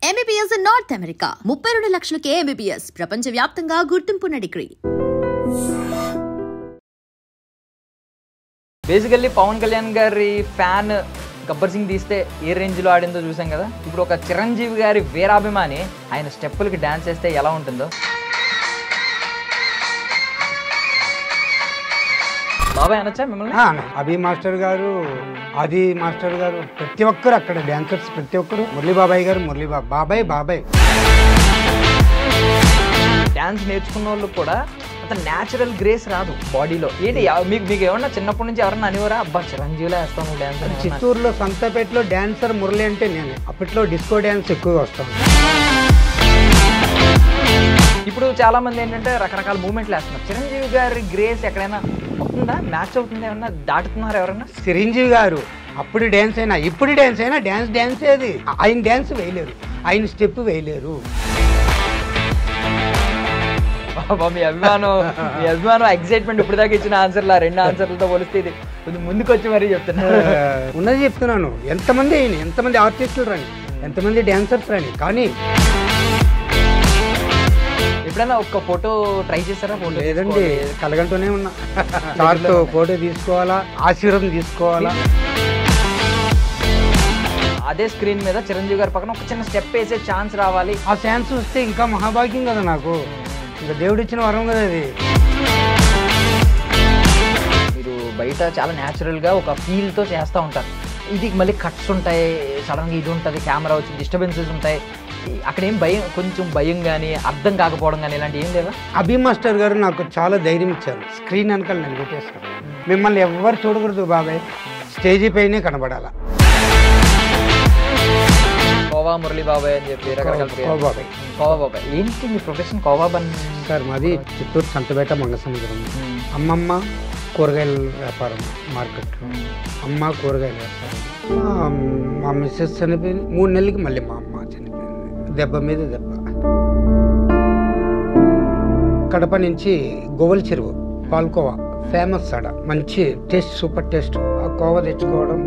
MBBS in North America. 32 లక్షలకే MBBS. ప్రపంచవ్యాప్తంగా గుర్తింపున్న degree. Basically Pawan Kalyan గారి fan Gabbar Singh తీస్తే ఏ రేంజ్లో ఆడిందో చూసాం కదా. ఇప్పుడు ఒక చిరంజీవి గారి వీరాభిమాని ఆయన స్టెప్పులకి డాన్స్ చేస్తే ఎలా ఉంటుందో. బాబాయ్ అనొచ్చా మిమ్మల్ని? అభి మాస్టర్ గారు, ఆది మాస్టర్ గారు, ప్రతి ఒక్కరు అక్కడ డాన్సర్స్ ప్రతి ఒక్కరు, మురళీ బాబాయ్ గారు, మురళీ బాబాయ్ బాబాయ్. డాన్స్ నేర్చుకున్న వాళ్ళు కూడా అంత న్యాచురల్ గ్రేస్ రాదు బాడీలో. ఏంటి మీకు ఏమన్నా చిన్నప్పటి నుంచి ఎవరన్నా అనేవారా, అబ్బా చిరంజీవిలో వేస్తాను డాన్స్? చిత్తూరులో సంతపేటలో డాన్సర్ మురళి అంటే నేను. అప్పట్లో డిస్కో డాన్స్ ఎక్కువగా వస్తాను. ఇప్పుడు చాలా మంది ఏంటంటే రకరకాల మూమెంట్లు వేస్తున్నారు. చిరంజీవి గారి గ్రేస్ ఎక్కడైనా అవుతుందా, మ్యాచ్ అవుతుందా, ఏమన్నా దాటుతున్నారు ఎవరన్నా? చిరంజీవి గారు అప్పుడు డ్యాన్స్ అయినా ఇప్పుడు డ్యాన్స్ అయినా డ్యాన్స్ అది. ఆయన డ్యాన్స్ వేయలేరు, ఆయన స్టెప్ వేయలేరు. మీ అభిమానం ఎక్సైట్మెంట్ ఇప్పుడు దాకా ఇచ్చిన ఆన్సర్లు, ఆ రెండు ఆన్సర్లతో పోలిస్తే ఇది కొంచెం ముందుకు వచ్చి మరీ చెప్తున్నారు. ఉన్నది చెప్తున్నాను. ఎంతమంది ఆర్టిస్టులు రాని, ఎంతమంది డాన్సర్స్ రాని, కానీ ఎప్పుడైనా ఒక్క ఫోటో ట్రై చేశారా? ఫోటో లేదండి, కలగంటూనే ఉన్నా. సార్తో ఫోటో తీసుకోవాలా, ఆశీర్వాదం తీసుకోవాలా. అదే స్క్రీన్ మీద చిరంజీవి గారి పక్కన ఒక చిన్న స్టెప్ వేసే ఛాన్స్ రావాలి. ఆ ఛాన్స్ వస్తే ఇంకా మహాభాగ్యం కదా నాకు. ఇంకా దేవుడు ఇచ్చిన వరం కదా అది. మీరు బయట చాలా న్యాచురల్గా ఒక ఫీల్తో చేస్తూ ఉంటారు. ఇది మళ్ళీ కట్స్ ఉంటాయి, సడన్గా ఇది ఉంటుంది, కెమెరా వచ్చి డిస్టర్బెన్సెస్ ఉంటాయి. అక్కడ ఏం కొంచెం భయం కానీ, అర్థం కాకపోవడం కానీ ఇలాంటి ఏం లేదా? అభి మాస్టర్ గారు నాకు చాలా ధైర్యం ఇచ్చారు. స్క్రీన్ వెనకాల నేను పెట్టేస్తాను, మిమ్మల్ని ఎవ్వరు చూడకూడదు బాబాయ్, స్టేజీ పైనే కనబడాలా. కోవా మురళీ బాబాయ్ అని చెప్పి రకరకాల కోవా బాబాయ్. ఏంటి మీ ప్రొఫెషన్? కోవా బన్ సార్ మాది చిత్తూరు సంతపేట మంగసముద్రం. అమ్మమ్మ కూరగాయల వ్యాపారం, మార్కెట్లో అమ్మ కూరగాయల వ్యాపారం. మా మిస్సెస్ చనిపోయింది 3 నెలలకి, మళ్ళీ మా అమ్మ చనిపోయింది, దెబ్బ మీద దెబ్బ. కడప నుంచి గోవల చెరువు పాల్కోవా ఫేమస్ ఆడ, మంచి టేస్ట్, సూపర్ టేస్ట్. ఆ కోవా తెచ్చుకోవడం,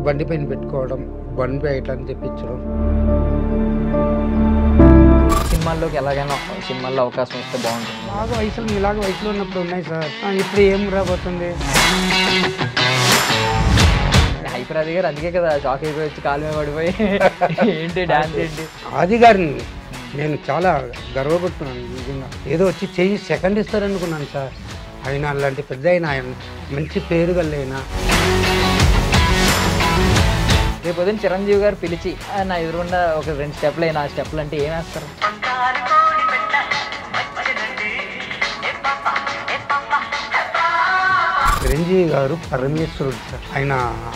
బండి పైన పెట్టుకోవడం, బండి ఇట్లా తెప్పించడం. సినిమాల్లోకి ఎలాగైనా సినిమాల్లో అవకాశం వస్తే బాగుంటుంది. ఇలాగ వయసులో ఉన్నప్పుడు ఉన్నాయి సార్. ఇప్పుడు ఏం రాబోతుంది? హైపర్ అది గారు అందుకే కదా షాక్ అయిపోయి వచ్చి కాలు మీద పడిపోయి ఏంటి డాన్స్ ఏంటి. ఆది గారిని నేను చాలా గర్వపడుతున్నాను నిజంగా. ఏదో వచ్చి చెయ్యి సెకండ్ ఇస్తారనుకున్నాను సార్. ఆయన అలాంటి పెద్ద ఆయన మంచి పేరు గల్లైనా. రేపు ఉదయం చిరంజీవి గారు పిలిచి నా ఎదురుకుండా ఒక 2 స్టెప్లు అయినా, ఆ స్టెప్లు అంటే ఏం వేస్తారు? చిరంజీవి గారు పరమేశ్వరుడు సార్. ఆయన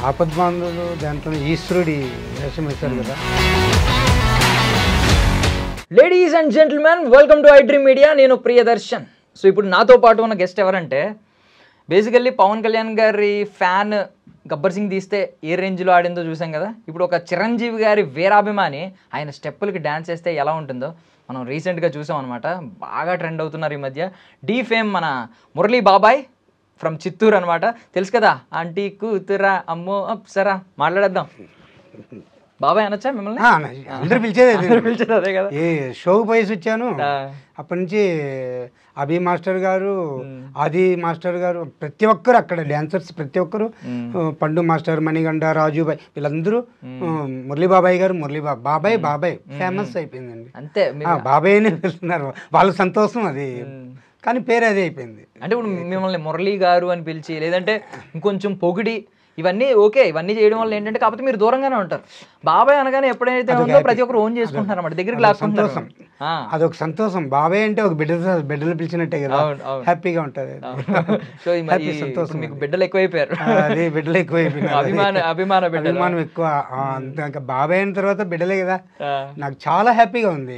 ఆపద్బాంధులు దాంట్లో ఈశ్వరుడి వేషం వేశారు కదా. Ladies and gentlemen, welcome to iDream media. నేను ప్రియదర్శన్. సో ఇప్పుడు నాతో పాటు ఉన్న గెస్ట్ ఎవరంటే, బేసికల్లీ పవన్ కళ్యాణ్ గారి ఫ్యాన్ గబ్బర్ సింగ్ తీస్తే ఏ రేంజ్లో ఆడిందో చూసాం కదా. ఇప్పుడు ఒక చిరంజీవి గారి వీరాభిమాని ఆయన స్టెప్పులకి డాన్స్ చేస్తే ఎలా ఉంటుందో మనం రీసెంట్గా చూసాం అనమాట. బాగా ట్రెండ్ అవుతున్నారు ఈ మధ్య. డీ ఫేమ్ మన మురళీ బాబాయ్ ఫ్రమ్ చిత్తూరు అనమాట. తెలుసు కదా, ఆంటీ కూతురా అమ్మో అప్సరా. మాట్లాడేద్దాం. బాబాయ్ అనొచ్చా మిమ్మల్ని? అందరూ పిలిచేది అదే కదా. ఏ షోకి పోయేసి వచ్చాను. అప్పటి నుంచి అభి మాస్టర్ గారు, ఆది మాస్టర్ గారు, ప్రతి ఒక్కరు అక్కడ డాన్సర్స్ ప్రతి ఒక్కరు, పండు మాస్టర్, మణిగండ, రాజుబాయ్, వీళ్ళందరూ మురళీ బాబాయ్ గారు, మురళీ బాబాయ్ ఫేమస్ అయిపోయిందండి. అంతే, బాబాయ్ అని పిలుస్తున్నారు. వాళ్ళ సంతోషం అది, కానీ పేరు అదే అయిపోయింది. అంటే ఇప్పుడు మిమ్మల్ని మురళీ గారు అని పిలిచి, లేదంటే ఇంకొంచెం పొగిడి, ఇవన్నీ ఓకే. ఇవన్నీ చేయడం వల్ల ఏంటంటే, కాకపోతే మీరు దూరంగానే ఉంటారు. బాబాయ్ అనగానే ఎప్పుడైతే ఉందో ప్రతి ఒక్కరు ఓన్ చేసుకుంటున్నారు అన్నమాట, దగ్గరికి లాక్కుంటారు. అదొక సంతోషం. బాబాయ్ అంటే ఒక బిడ్డలు పిలిచినట్టే కదా, హ్యాపీగా ఉంటుంది. సో మీకు బిడ్డలు ఎక్కువైపోయారు. అదే బిడ్డలు ఎక్కువైపోయినారు, అభిమానం ఎక్కువ. ఇంకా బాబాయ్ అయిన తర్వాత బిడ్డలే కదా. నాకు చాలా హ్యాపీగా ఉంది.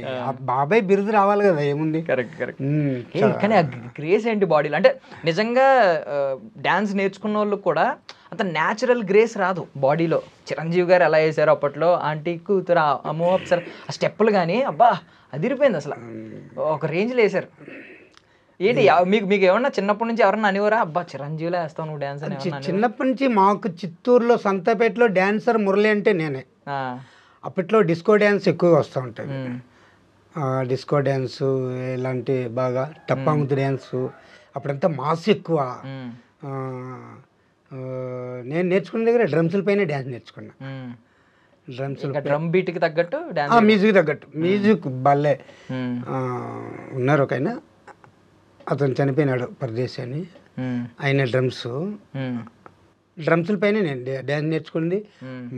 బాబాయ్ బిరుదు రావాలి కదా, ఏముంది. కానీ ఆ గ్రేస్ ఏంటి బాడీలో? అంటే నిజంగా డాన్స్ నేర్చుకున్న వాళ్ళు కూడా అంత న్యాచురల్ గ్రేస్ రాదు బాడీలో. చిరంజీవి గారు ఎలా వేసారో అప్పట్లో, ఆంటీ కూతురా అమ్మో అప్సరా, ఆ స్టెప్పులు కానీ అబ్బా అదిరిపోయింది అసలు. ఒక రేంజ్లో వేసారు. ఏంటి మీకు ఏమన్నా చిన్నప్పటి నుంచి ఎవరన్నా అనేవారా, అబ్బా చిరంజీవిలో వేస్తావు నువ్వు డాన్స్ అని? చిన్నప్పటి నుంచి మాకు చిత్తూరులో సంతపేటలో డాన్సర్ మురళి అంటే నేనే. అప్పట్లో డిస్కో డ్యాన్స్ ఎక్కువగా వస్తూ ఉంటుంది. డిస్కో డ్యాన్సు ఇలాంటి బాగా టప్పాంగుతు డ్యాన్సు అప్పుడంతా మాస్ ఎక్కువ. నేను నేర్చుకున్న దగ్గర డ్రమ్స్ల పైన డ్యాన్స్ నేర్చుకున్నా. డ్రమ్ బీట్కి తగ్గట్టు మ్యూజిక్ తగ్గట్టు మ్యూజిక్ భలే ఉన్నారు. ఒక ఆయన అతను చనిపోయినాడు పరదేశి అని, ఆయన డ్రమ్స్ల పైన నేను డ్యాన్స్ నేర్చుకుంది.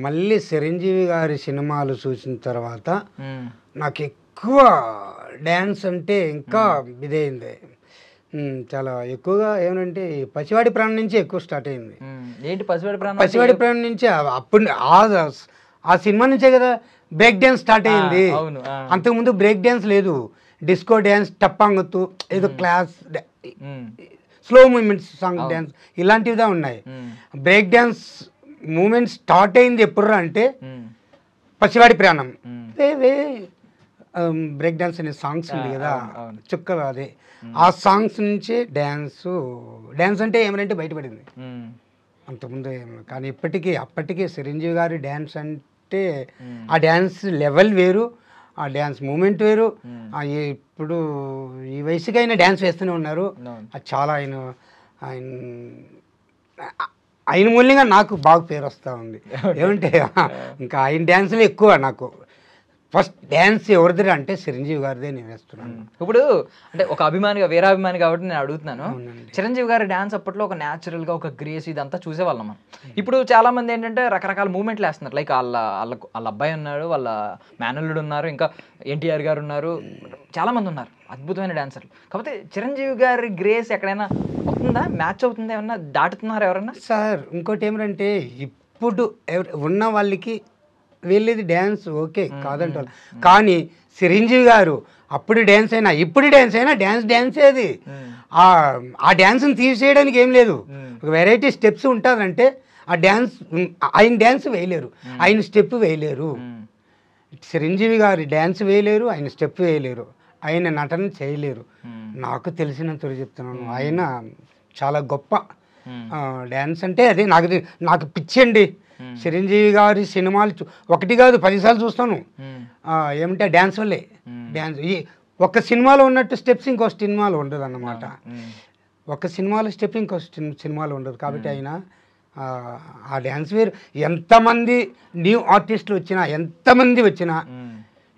మళ్ళీ చిరంజీవి గారి సినిమాలు చూసిన తర్వాత నాకు ఎక్కువ డ్యాన్స్ అంటే ఇంకా ఇదైంది. చాలా ఎక్కువగా ఏమంటే పసివాడి ప్రాణం నుంచి ఎక్కువ స్టార్ట్ అయింది. ఏంటి పసివాడి ప్రాణం? పసివాడి ప్రాణం నుంచి అప్పుడు ఆ సినిమా నుంచే కదా బ్రేక్ డ్యాన్స్ స్టార్ట్ అయింది. అంతకుముందు బ్రేక్ డ్యాన్స్ లేదు, డిస్కో డ్యాన్స్, టప్పాంగుతు, ఏదో class, slow moments, song dance ఇలాంటివిదా ఉన్నాయి. బ్రేక్ డ్యాన్స్ మూమెంట్ స్టార్ట్ అయింది ఎప్పుడు అంటే పసివాడి ప్రాణం. బ్రేక్ డ్యాన్స్ అనే సాంగ్స్ ఉంది కదా, చుక్కలు, అదే ఆ సాంగ్స్ నుంచి డ్యాన్స్ అంటే ఏమంటే బయటపడింది. అంతకుముందు కానీ అప్పటికీ చిరంజీవి గారి డ్యాన్స్ అంటే ఆ డ్యాన్స్ లెవెల్ వేరు, ఆ డ్యాన్స్ మూమెంట్ వేరు. ఇప్పుడు ఈ వయసుకి ఆయన డ్యాన్స్ వేస్తూనే ఉన్నారు. అది చాలా ఆయన మూల్యంగా నాకు బాగా పేరు వస్తూ ఉంది. ఏమంటే ఇంకా ఆయన డ్యాన్స్లో ఎక్కువ నాకు ఫస్ట్ డ్యాన్స్ ఎవరిది అంటే చిరంజీవి గారిదే నేను వేస్తున్నాను. ఇప్పుడు అంటే ఒక అభిమానిగా, వీరాభిమాని కాబట్టి నేను అడుగుతున్నాను, చిరంజీవి గారి డ్యాన్స్ అప్పట్లో ఒక న్యాచురల్గా ఒక గ్రేస్ ఇదంతా చూసేవాళ్ళం మనం. ఇప్పుడు చాలా మంది ఏంటంటే రకరకాల మూమెంట్లు వేస్తున్నారు. లైక్ వాళ్ళ అబ్బాయి ఉన్నాడు, వాళ్ళ మేనల్లుడు ఉన్నారు, ఇంకా ఎన్టీఆర్ గారు ఉన్నారు, చాలామంది ఉన్నారు అద్భుతమైన డాన్సర్లు. కాకపోతే చిరంజీవి గారి గ్రేస్ ఎక్కడైనా అవుతుందా, మ్యాచ్ అవుతుందా, ఏమన్నా దాటుతున్నారు ఎవరన్నా? సార్ ఇంకోటి ఏమంటే ఇప్పుడు ఉన్న వాళ్ళకి వెళ్ళేది డ్యాన్స్ ఓకే కాదంట, కానీ చిరంజీవి గారు అప్పుడు డ్యాన్స్ అయినా ఇప్పుడు డ్యాన్స్ అయినా డ్యాన్స్ ఏది ఆ డ్యాన్స్ని తీసేయడానికి ఏం లేదు. ఒక వెరైటీ స్టెప్స్ ఉంటుందంటే ఆ డ్యాన్స్ ఆయన డ్యాన్స్ వేయలేరు, ఆయన స్టెప్ వేయలేరు. చిరంజీవి గారి డ్యాన్స్ వేయలేరు, ఆయన స్టెప్ వేయలేరు, ఆయన నటన చేయలేరు. నాకు తెలిసినంత చెప్తున్నాను, ఆయన చాలా గొప్ప డ్యాన్స్ అంటే అదే నాకు పిచ్చండి. చిరంజీవి గారి సినిమాలు ఒకటి కాదు 10 సార్లు చూస్తాను. ఏమంటే డ్యాన్స్ వల్లే డ్యాన్స్ ఒక సినిమాలో ఉన్నట్టు స్టెప్స్ ఇంకో సినిమాలో ఉండదు అన్నమాట. ఒక సినిమాలో స్టెప్ ఇంకో సినిమాలో ఉండదు. కాబట్టి ఆయన ఆ డ్యాన్స్ వేరు. ఎంతమంది న్యూ ఆర్టిస్టులు వచ్చినా, ఎంతమంది వచ్చినా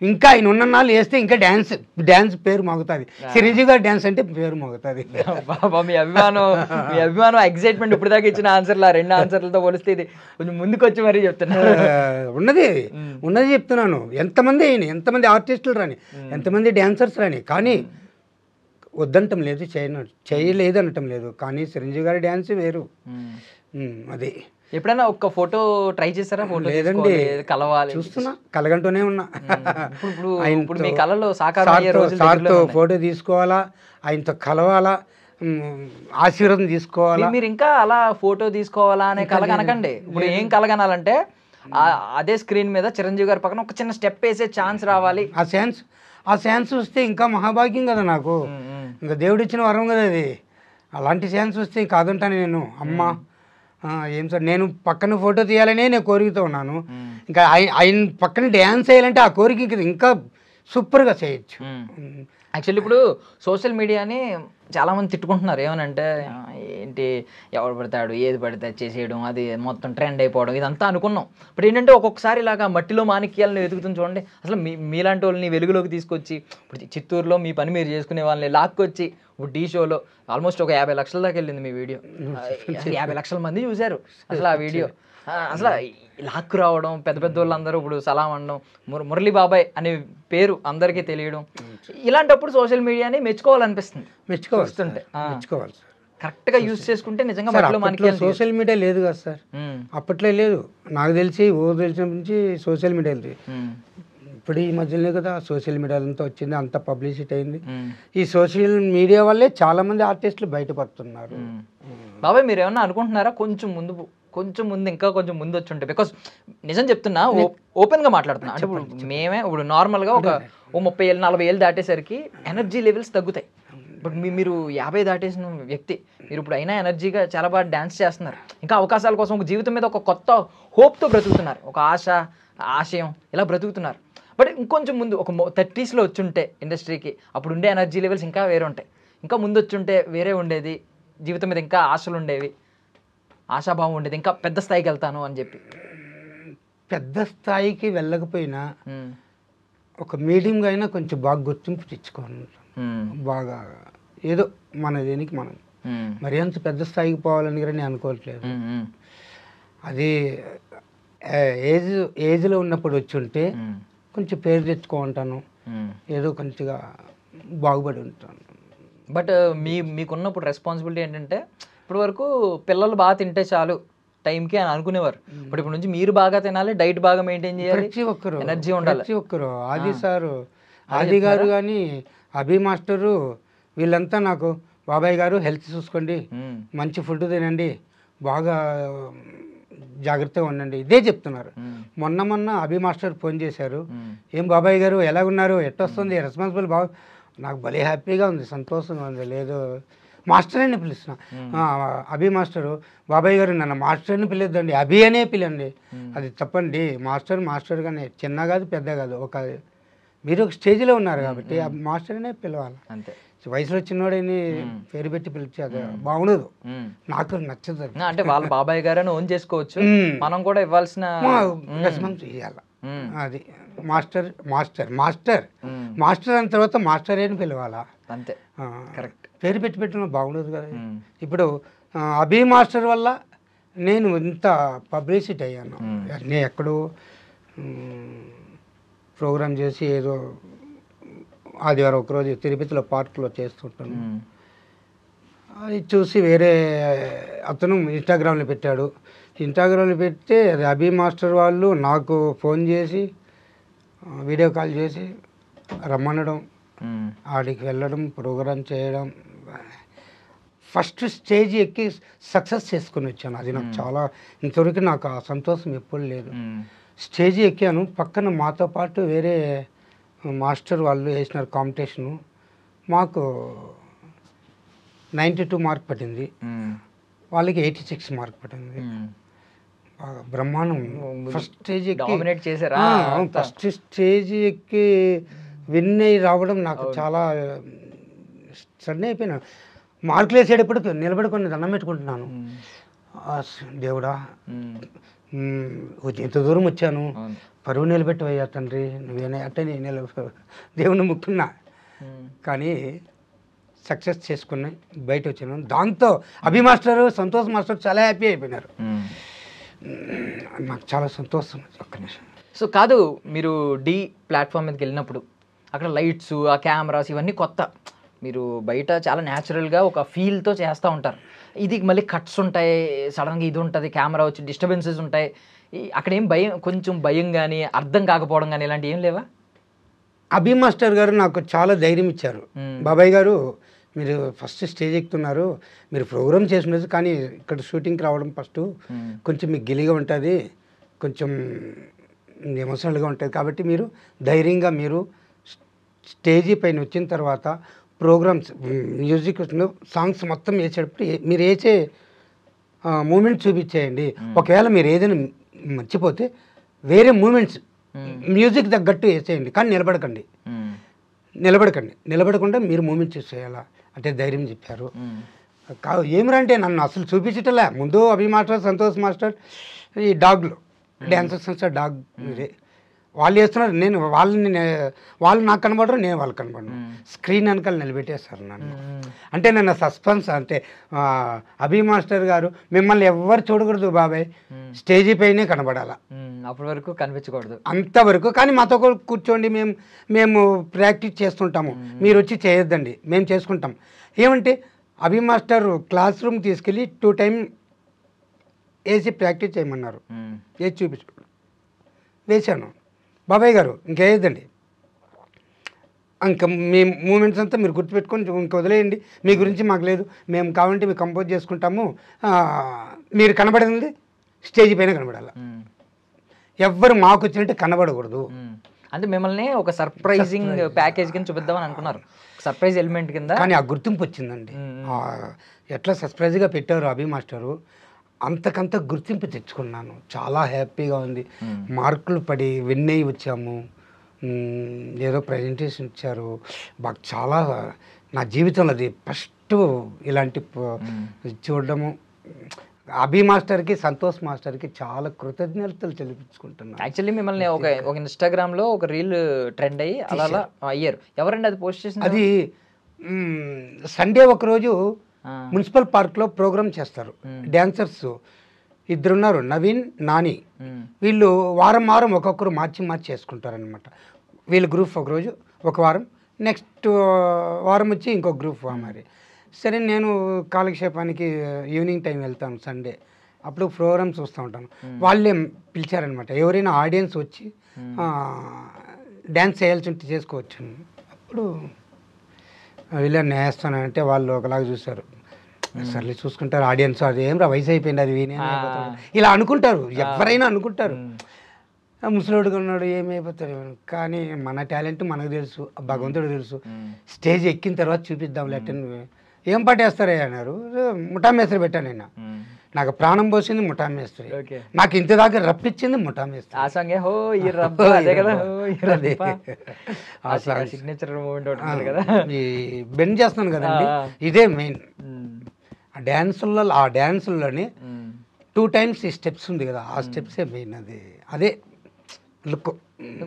ఇంకా ఆయన ఉన్న నాళ్ళు వేస్తే ఇంకా డ్యాన్స్ పేరు మోగుతుంది. చిరంజీవి గారి డ్యాన్స్ అంటే పేరు మోగుతుంది. మీ అభిమానం ఎగ్జైట్మెంట్ ఇప్పుడు దాకా ఇచ్చిన ఆన్సర్లు, 2 ఆన్సర్లతో పోలిస్తే ఇది కొంచెం ముందుకు వచ్చి మరీ చెప్తున్నారు. ఉన్నది చెప్తున్నాను. ఎంతమంది ఆర్టిస్టులు రాని, ఎంతమంది డాన్సర్స్ రాని, కానీ వద్దంటం లేదు, చేయలేదు అనటం లేదు, కానీ చిరంజీవి గారి డ్యాన్స్ వేరు. అది ఎప్పుడైనా ఒక్క ఫోటో ట్రై చేశారా? ఫోటో లేదండి, కలవాలి చూస్తున్నా, కలగంటూనే ఉన్నా. ఇప్పుడు మీ కళలో సార్తో ఫోటో తీసుకోవాలా, ఆయనతో కలవాలా, ఆశీర్వాదం తీసుకోవాలా. మీరు ఇంకా అలా ఫోటో తీసుకోవాలా అనే కళ కనకండి. ఇప్పుడు ఏం కలగనాలంటే అదే స్క్రీన్ మీద చిరంజీవి గారి పక్కన ఒక చిన్న స్టెప్ వేసే ఛాన్స్ రావాలి. ఆ ఛాన్స్ వస్తే ఇంకా మహాభాగ్యం కదా నాకు, ఇంకా దేవుడు ఇచ్చిన వరం కదా అది. అలాంటి ఛాన్స్ వస్తే కాదంటాను నేను. అమ్మ ఏం సార్, నేను పక్కన ఫోటో తీయాలనే నేను కోరికతో ఉన్నాను. ఇంకా ఆయన పక్కన డ్యాన్స్ చేయాలంటే ఆ కోరిక ఇంకా సూపర్గా చేయొచ్చు. యాక్చువల్లీ ఇప్పుడు సోషల్ మీడియాని చాలామంది తిట్టుకుంటున్నారు. ఏమనంటే ఏంటి, ఎవడు పడతాడు, ఏది పడితే చేసేయడం, అది మొత్తం ట్రెండ్ అయిపోవడం, ఇదంతా అనుకున్నాం. ఇప్పుడు ఏంటంటే ఒక్కొక్కసారి ఇలాగా మట్టిలో మాణిక్యాలను వెతుకుతుంది చూడండి. అసలు మీలాంటి వాళ్ళని వెలుగులోకి తీసుకొచ్చి, ఇప్పుడు చిత్తూరులో మీ పని మీరు చేసుకునే వాళ్ళని లాక్కొచ్చి, ఇప్పుడు ఢీ షోలో ఆల్మోస్ట్ ఒక 50 లక్షల దాకా వెళ్ళింది మీ వీడియో. 50 లక్షల మంది చూశారు అసలు ఆ వీడియో. అసలు లాక్కు రావడం, పెద్ద వాళ్ళందరూ ఇప్పుడు సలాం అనడం, మురళీ బాబాయ్ అనే పేరు అందరికీ తెలియడం, ఇలాంటప్పుడు సోషల్ మీడియాని మెచ్చుకోవాలనిపిస్తుంది. మెచ్చుకోవాలి కరెక్ట్గా యూజ్ చేసుకుంటే నిజంగా. సోషల్ మీడియా లేదు కదా సార్, అప్పట్లో లేదు. నాకు తెలిసి తెలిసిన నుంచి సోషల్ మీడియా ఇప్పుడు ఈ మధ్యలో కదా సోషల్ మీడియాలంతా వచ్చింది, అంత పబ్లిసిటీ అయింది. ఈ సోషల్ మీడియా వల్లే చాలా మంది ఆర్టిస్టులు బయటపడుతున్నారు. బాబాయ్ మీరు ఏమన్నా అనుకుంటున్నారా కొంచెం ముందు ఇంకా కొంచెం ముందు వచ్చి ఉంటే? బికాస్ నిజం చెప్తున్నా, ఓపెన్గా మాట్లాడుతున్నా. అంటే ఇప్పుడు నార్మల్గా ఒక 30 ఏళ్ళు 40 ఏళ్ళు దాటేసరికి ఎనర్జీ లెవెల్స్ తగ్గుతాయి. ఇప్పుడు మీరు 50 దాటేసిన వ్యక్తి, మీరు ఇప్పుడు అయినా ఎనర్జీగా చాలా బాగా డ్యాన్స్ చేస్తున్నారు. ఇంకా అవకాశాల కోసం ఒక జీవితం మీద ఒక కొత్త హోప్తో బ్రతుకుతున్నారు, ఒక ఆశ, ఆశయం ఇలా బ్రతుకుతున్నారు. బట్ ఇంకొంచెం ముందు ఒక 30sలో వచ్చుంటే ఇండస్ట్రీకి అప్పుడు ఉండే ఎనర్జీ లెవెల్స్ ఇంకా వేరే ఉంటాయి. ఇంకా ముందు వచ్చుంటే వేరే ఉండేది, జీవితం మీద ఇంకా ఆశలు ఉండేవి, ఆశాభావం ఉండేది, ఇంకా పెద్ద స్థాయికి వెళ్తాను అని చెప్పి. పెద్ద స్థాయికి వెళ్ళకపోయినా ఒక మీడియంగా అయినా కొంచెం బాగా గుర్తింపు తెచ్చుకోవాలి. బాగా ఏదో మన దేనికి మనం మరి అంత పెద్ద స్థాయికి పోవాలని కూడా నేను అనుకోవట్లేదు. అది ఏజ్లో ఉన్నప్పుడు వచ్చి ఉంటే కొంచెం పేరు తెచ్చుకుంటాను, ఏదో కొంచెంగా బాగుపడి ఉంటాను. బట్ మీకున్నప్పుడు రెస్పాన్సిబిలిటీ ఏంటంటే ఇప్పటి వరకు పిల్లలు బాగా తింటే చాలు టైంకి అని అనుకునేవారు. ఇప్పుడు నుంచి మీరు బాగా తినాలి, డైట్ బాగా మెయింటైన్ చేయాలి, ప్రతి ఒక్కరు ఎనర్జీ ఉండాలి. ప్రతి ఒక్కరు ఆది సారు, ఆది గారు కానీ అభి మాస్టరు వీళ్ళంతా నాకు బాబాయ్ గారు హెల్త్ చూసుకోండి, మంచి ఫుడ్ తినండి, బాగా జాగ్రత్తగా ఉండండి, ఇదే చెప్తున్నారు. మొన్న అభి మాస్టర్ ఫోన్ చేశారు, ఏం బాబాయ్ గారు ఎలాగున్నారు, ఎట్టొస్తుంది రెస్పాన్సిబుల్, బాగా నాకు భలే హ్యాపీగా ఉంది, సంతోషంగా ఉంది. లేదు మాస్టర్ అని పిలుస్తున్నా, అభి మాస్టరు, బాబాయ్ గారు నన్ను మాస్టర్ అని పిలవద్దండి, అభి అనే పిలండి, అది తప్పండి, మాస్టర్గానే చిన్న కాదు పెద్ద కాదు, మీరు ఒక స్టేజ్లో ఉన్నారు కాబట్టి మాస్టర్ అనే పిలవాలి. అంతే, వయసులో చిన్నవాడని పేరు పెట్టి పిలిచి అది బాగుండదు, నాకు నచ్చదు. అంటే వాళ్ళ బాబాయ్ గారు అని ఓన్ చేసుకోవచ్చు, మనం కూడా ఇవ్వాల్సిన రెస్పాన్స్ ఇవ్వాలి. అది మాస్టర్ మాస్టర్ మాస్టర్ మాస్టర్ అన్న తర్వాత మాస్టర్ అని పిలవాలా, అంతే. కరెక్ట్, పేరు పెట్టిన బాగుండదు కదా. ఇప్పుడు అభి మాస్టర్ వల్ల నేను ఇంత పబ్లిసిటీ అయ్యాను. నేను ఎక్కడో ప్రోగ్రామ్ చేసి ఏదో ఆదివారం ఒకరోజు తిరుపతిలో పార్క్లో చేస్తుంటాను, అది చూసి వేరే అతను ఇన్స్టాగ్రామ్లో పెట్టాడు. ఇన్స్టాగ్రామ్లో పెడితే అది అభి మాస్టర్ వాళ్ళు నాకు ఫోన్ చేసి వీడియో కాల్ చేసి రమ్మనడం, ఆడికి వెళ్ళడం, ప్రోగ్రామ్ చేయడం, ఫస్ట్ స్టేజ్ ఎక్కి సక్సెస్ చేసుకుని వచ్చాను. అది నాకు చాలా, ఇంతవరకు నాకు ఆ సంతోషం ఎప్పుడు లేదు. స్టేజ్ ఎక్కాను, పక్కన మాతో పాటు వేరే మాస్టర్ వాళ్ళు వేసినారు కాంపిటీషను, మాకు 92 మార్క్ పట్టింది, వాళ్ళకి 86 మార్క్ పట్టింది. బ్రహ్మాండం. ఫస్ట్ స్టేజ్ ఎక్కి ఫస్ట్ స్టేజ్ ఎక్కి విన్ అయ్యి రావడం నాకు చాలా సడన్ అయిపోయినా. మార్కులు వేసేటప్పుడు నిలబడుకొని దండం పెట్టుకుంటున్నాను, దేవుడా ఇంత దూరం వచ్చాను, పరువు నిలబెట్టవయ్యా తండ్రి, నువ్వేనా అంటే నేను దేవుని ముక్కున్నా. కానీ సక్సెస్ చేసుకుని బయట వచ్చాను. దాంతో అభి మాస్టర్, సంతోష్ మాస్టర్ చాలా హ్యాపీ అయిపోయినారు. నాకు చాలా సంతోషం. ఒక్క నిమిషం. సో కాదు, మీరు డి ప్లాట్ఫామ్ మీదకి వెళ్ళినప్పుడు అక్కడ లైట్స్, ఆ కెమెరాస్ ఇవన్నీ కొత్త, మీరు బయట చాలా న్యాచురల్గా ఒక ఫీల్తో చేస్తూ ఉంటారు. ఇది మళ్ళీ కట్స్ ఉంటాయి, సడన్గా ఇది ఉంటుంది, కెమెరా వచ్చి డిస్టర్బెన్సెస్ ఉంటాయి, అక్కడ ఏం భయం, కొంచెం భయం కానీ అర్థం కాకపోవడం కానీ ఇలాంటివి ఏం లేవా? అభి మాస్టర్ గారు నాకు చాలా ధైర్యం ఇచ్చారు. బాబాయ్ గారు మీరు ఫస్ట్ స్టేజ్ ఎక్కుతున్నారు, మీరు ప్రోగ్రామ్ చేసినది, కానీ ఇక్కడ షూటింగ్కి రావడం ఫస్ట్ కొంచెం మీకు గిలిగా ఉంటుంది, కొంచెం ఎమోషనల్గా ఉంటుంది, కాబట్టి మీరు ధైర్యంగా మీరు స్టేజీ పైన వచ్చిన తర్వాత ప్రోగ్రామ్స్, మ్యూజిక్, సాంగ్స్ మొత్తం వేసేటప్పుడు మీరు వేసే మూమెంట్స్ చూపించేయండి. ఒకవేళ మీరు ఏదైనా మర్చిపోతే వేరే మూమెంట్స్ మ్యూజిక్ తగ్గట్టు వేసేయండి, కానీ నిలబడకుండా మీరు మూమెంట్స్ చేయాలా అంటే ధైర్యం చెప్పారు. ఏమిరంటే నన్ను అసలు చూపించటలే. ముందు అభి మాస్టర్, సంతోష్ మాస్టర్, ఈ డాగ్లు డ్యాన్సర్స్ డాగ్ వాళ్ళు వేస్తున్నారు, నేను వాళ్ళు నాకు కనబడరు, నేను వాళ్ళకి కనబడను. స్క్రీన్ వెనకాల నిలబెట్టేస్తారు నన్ను. అంటే నన్ను సస్పెన్స్, అంటే అభి మాస్టర్ గారు మిమ్మల్ని ఎవ్వరు చూడకూడదు బాబాయ్, స్టేజీ పైనే కనబడాలా, అప్పటి వరకు కనిపించకూడదు అంతవరకు. కానీ మాతో కూర్చోండి, మేము ప్రాక్టీస్ చేస్తుంటాము, మీరు వచ్చి చేయొద్దండి, మేము చేసుకుంటాం. ఏమంటే అభి మాస్టర్ క్లాస్ రూమ్ తీసుకెళ్ళి 2 టైమ్ వేసి ప్రాక్టీస్ చేయమన్నారు, వేసి చూపించుకున్నాను, వేసాను. బాబాయ్ గారు ఇంకేయద్దండి, ఇంకా మీ మూమెంట్స్ అంతా మీరు గుర్తుపెట్టుకొని ఇంక వదిలేయండి, మీ గురించి మాకు లేదు, మేము కావాలంటే మేము కంపోజ్ చేసుకుంటాము, మీరు కనబడింది స్టేజ్ పైన కనబడాలి, ఎవ్వరు మాకు వచ్చినట్టు కనబడకూడదు. అంటే మిమ్మల్ని ఒక సర్ప్రైజింగ్ ప్యాకేజ్ కింద చూపిద్దామని అనుకున్నారు, సర్ప్రైజ్ ఎలిమెంట్ కింద. కానీ ఆ గుర్తింపు వచ్చిందండి, ఎట్లా సర్ప్రైజ్గా పెట్టారు అభి మాస్టరు, అంతకంత గుర్తింపు తెచ్చుకున్నాను. చాలా హ్యాపీగా ఉంది. మార్కులు పడి విన్ అయ్యి వచ్చాము. ఏదో ప్రజెంటేషన్ ఇచ్చారు. మాకు చాలా నా జీవితంలో అది ఫస్ట్ ఇలాంటి చూడడము. అభి మాస్టర్కి, సంతోష్ మాస్టర్కి చాలా కృతజ్ఞతలు తెలిపించుకుంటున్నాను. యాక్చువల్లీ మిమ్మల్ని ఒక ఇన్స్టాగ్రామ్లో ఒక రీల్ ట్రెండ్ అయ్యి అలా అయ్యారు. ఎవరండి అది పోస్ట్ చేసింది? అది సండే ఒకరోజు మున్సిపల్ పార్క్లో ప్రోగ్రామ్ చేస్తారు. డాన్సర్స్ ఇద్దరున్నారు, నవీన్, నాని. వీళ్ళు వారం వారం ఒక్కొక్కరు మార్చి చేసుకుంటారనమాట. వీళ్ళ గ్రూప్ ఒకరోజు ఒక వారం, నెక్స్ట్ వారం వచ్చి ఇంకో గ్రూప్ మరి. సరే నేను కాలక్షేపానికి ఈవినింగ్ టైం వెళ్తాను సండే. అప్పుడు ప్రోగ్రామ్ చూస్తూ ఉంటాను. వాళ్ళే పిలిచారనమాట, ఎవరైనా ఆడియన్స్ వచ్చి డ్యాన్స్ చేయాల్సి ఉంటే చేసుకోవచ్చు. అప్పుడు వీళ్ళని నేస్తానంటే వాళ్ళు ఒకలాగా చూశారు. సర్లే చూసుకుంటారు ఆడియన్స్, అది ఏం రా వయసు అయిపోయింది, అది వీనే ఇలా అనుకుంటారు. ఎవరైనా అనుకుంటారు. ముసలోడుగా ఉన్నాడు ఏమైపోతాడు. కానీ మన టాలెంట్ మనకు తెలుసు, భగవంతుడు తెలుసు. స్టేజ్ ఎక్కిన తర్వాత చూపిద్దాం లేటన్. ఏం పాటేస్తారే అన్నారు. ముఠా మేస్త్రి పెట్టాను నేను. నాకు ప్రాణం పోసింది ముఠా మేస్త్రి, నాకు ఇంత దాకా రప్పించింది ముఠా మేస్త్రి. ఆ సాంగే హో ఈ రబ్బ అదే కదా, సిగ్నేచర్ మూమెంట్ ఉంటుంది కదా. ఈ బెండ్ చేస్తున్నాను కదండి, ఇదే మెయిన్. ఆ డ్యాన్సుల్లోని 2 times ఈ స్టెప్స్ ఉంది కదా, ఆ స్టెప్సే మెయిన్. అదే లుక్.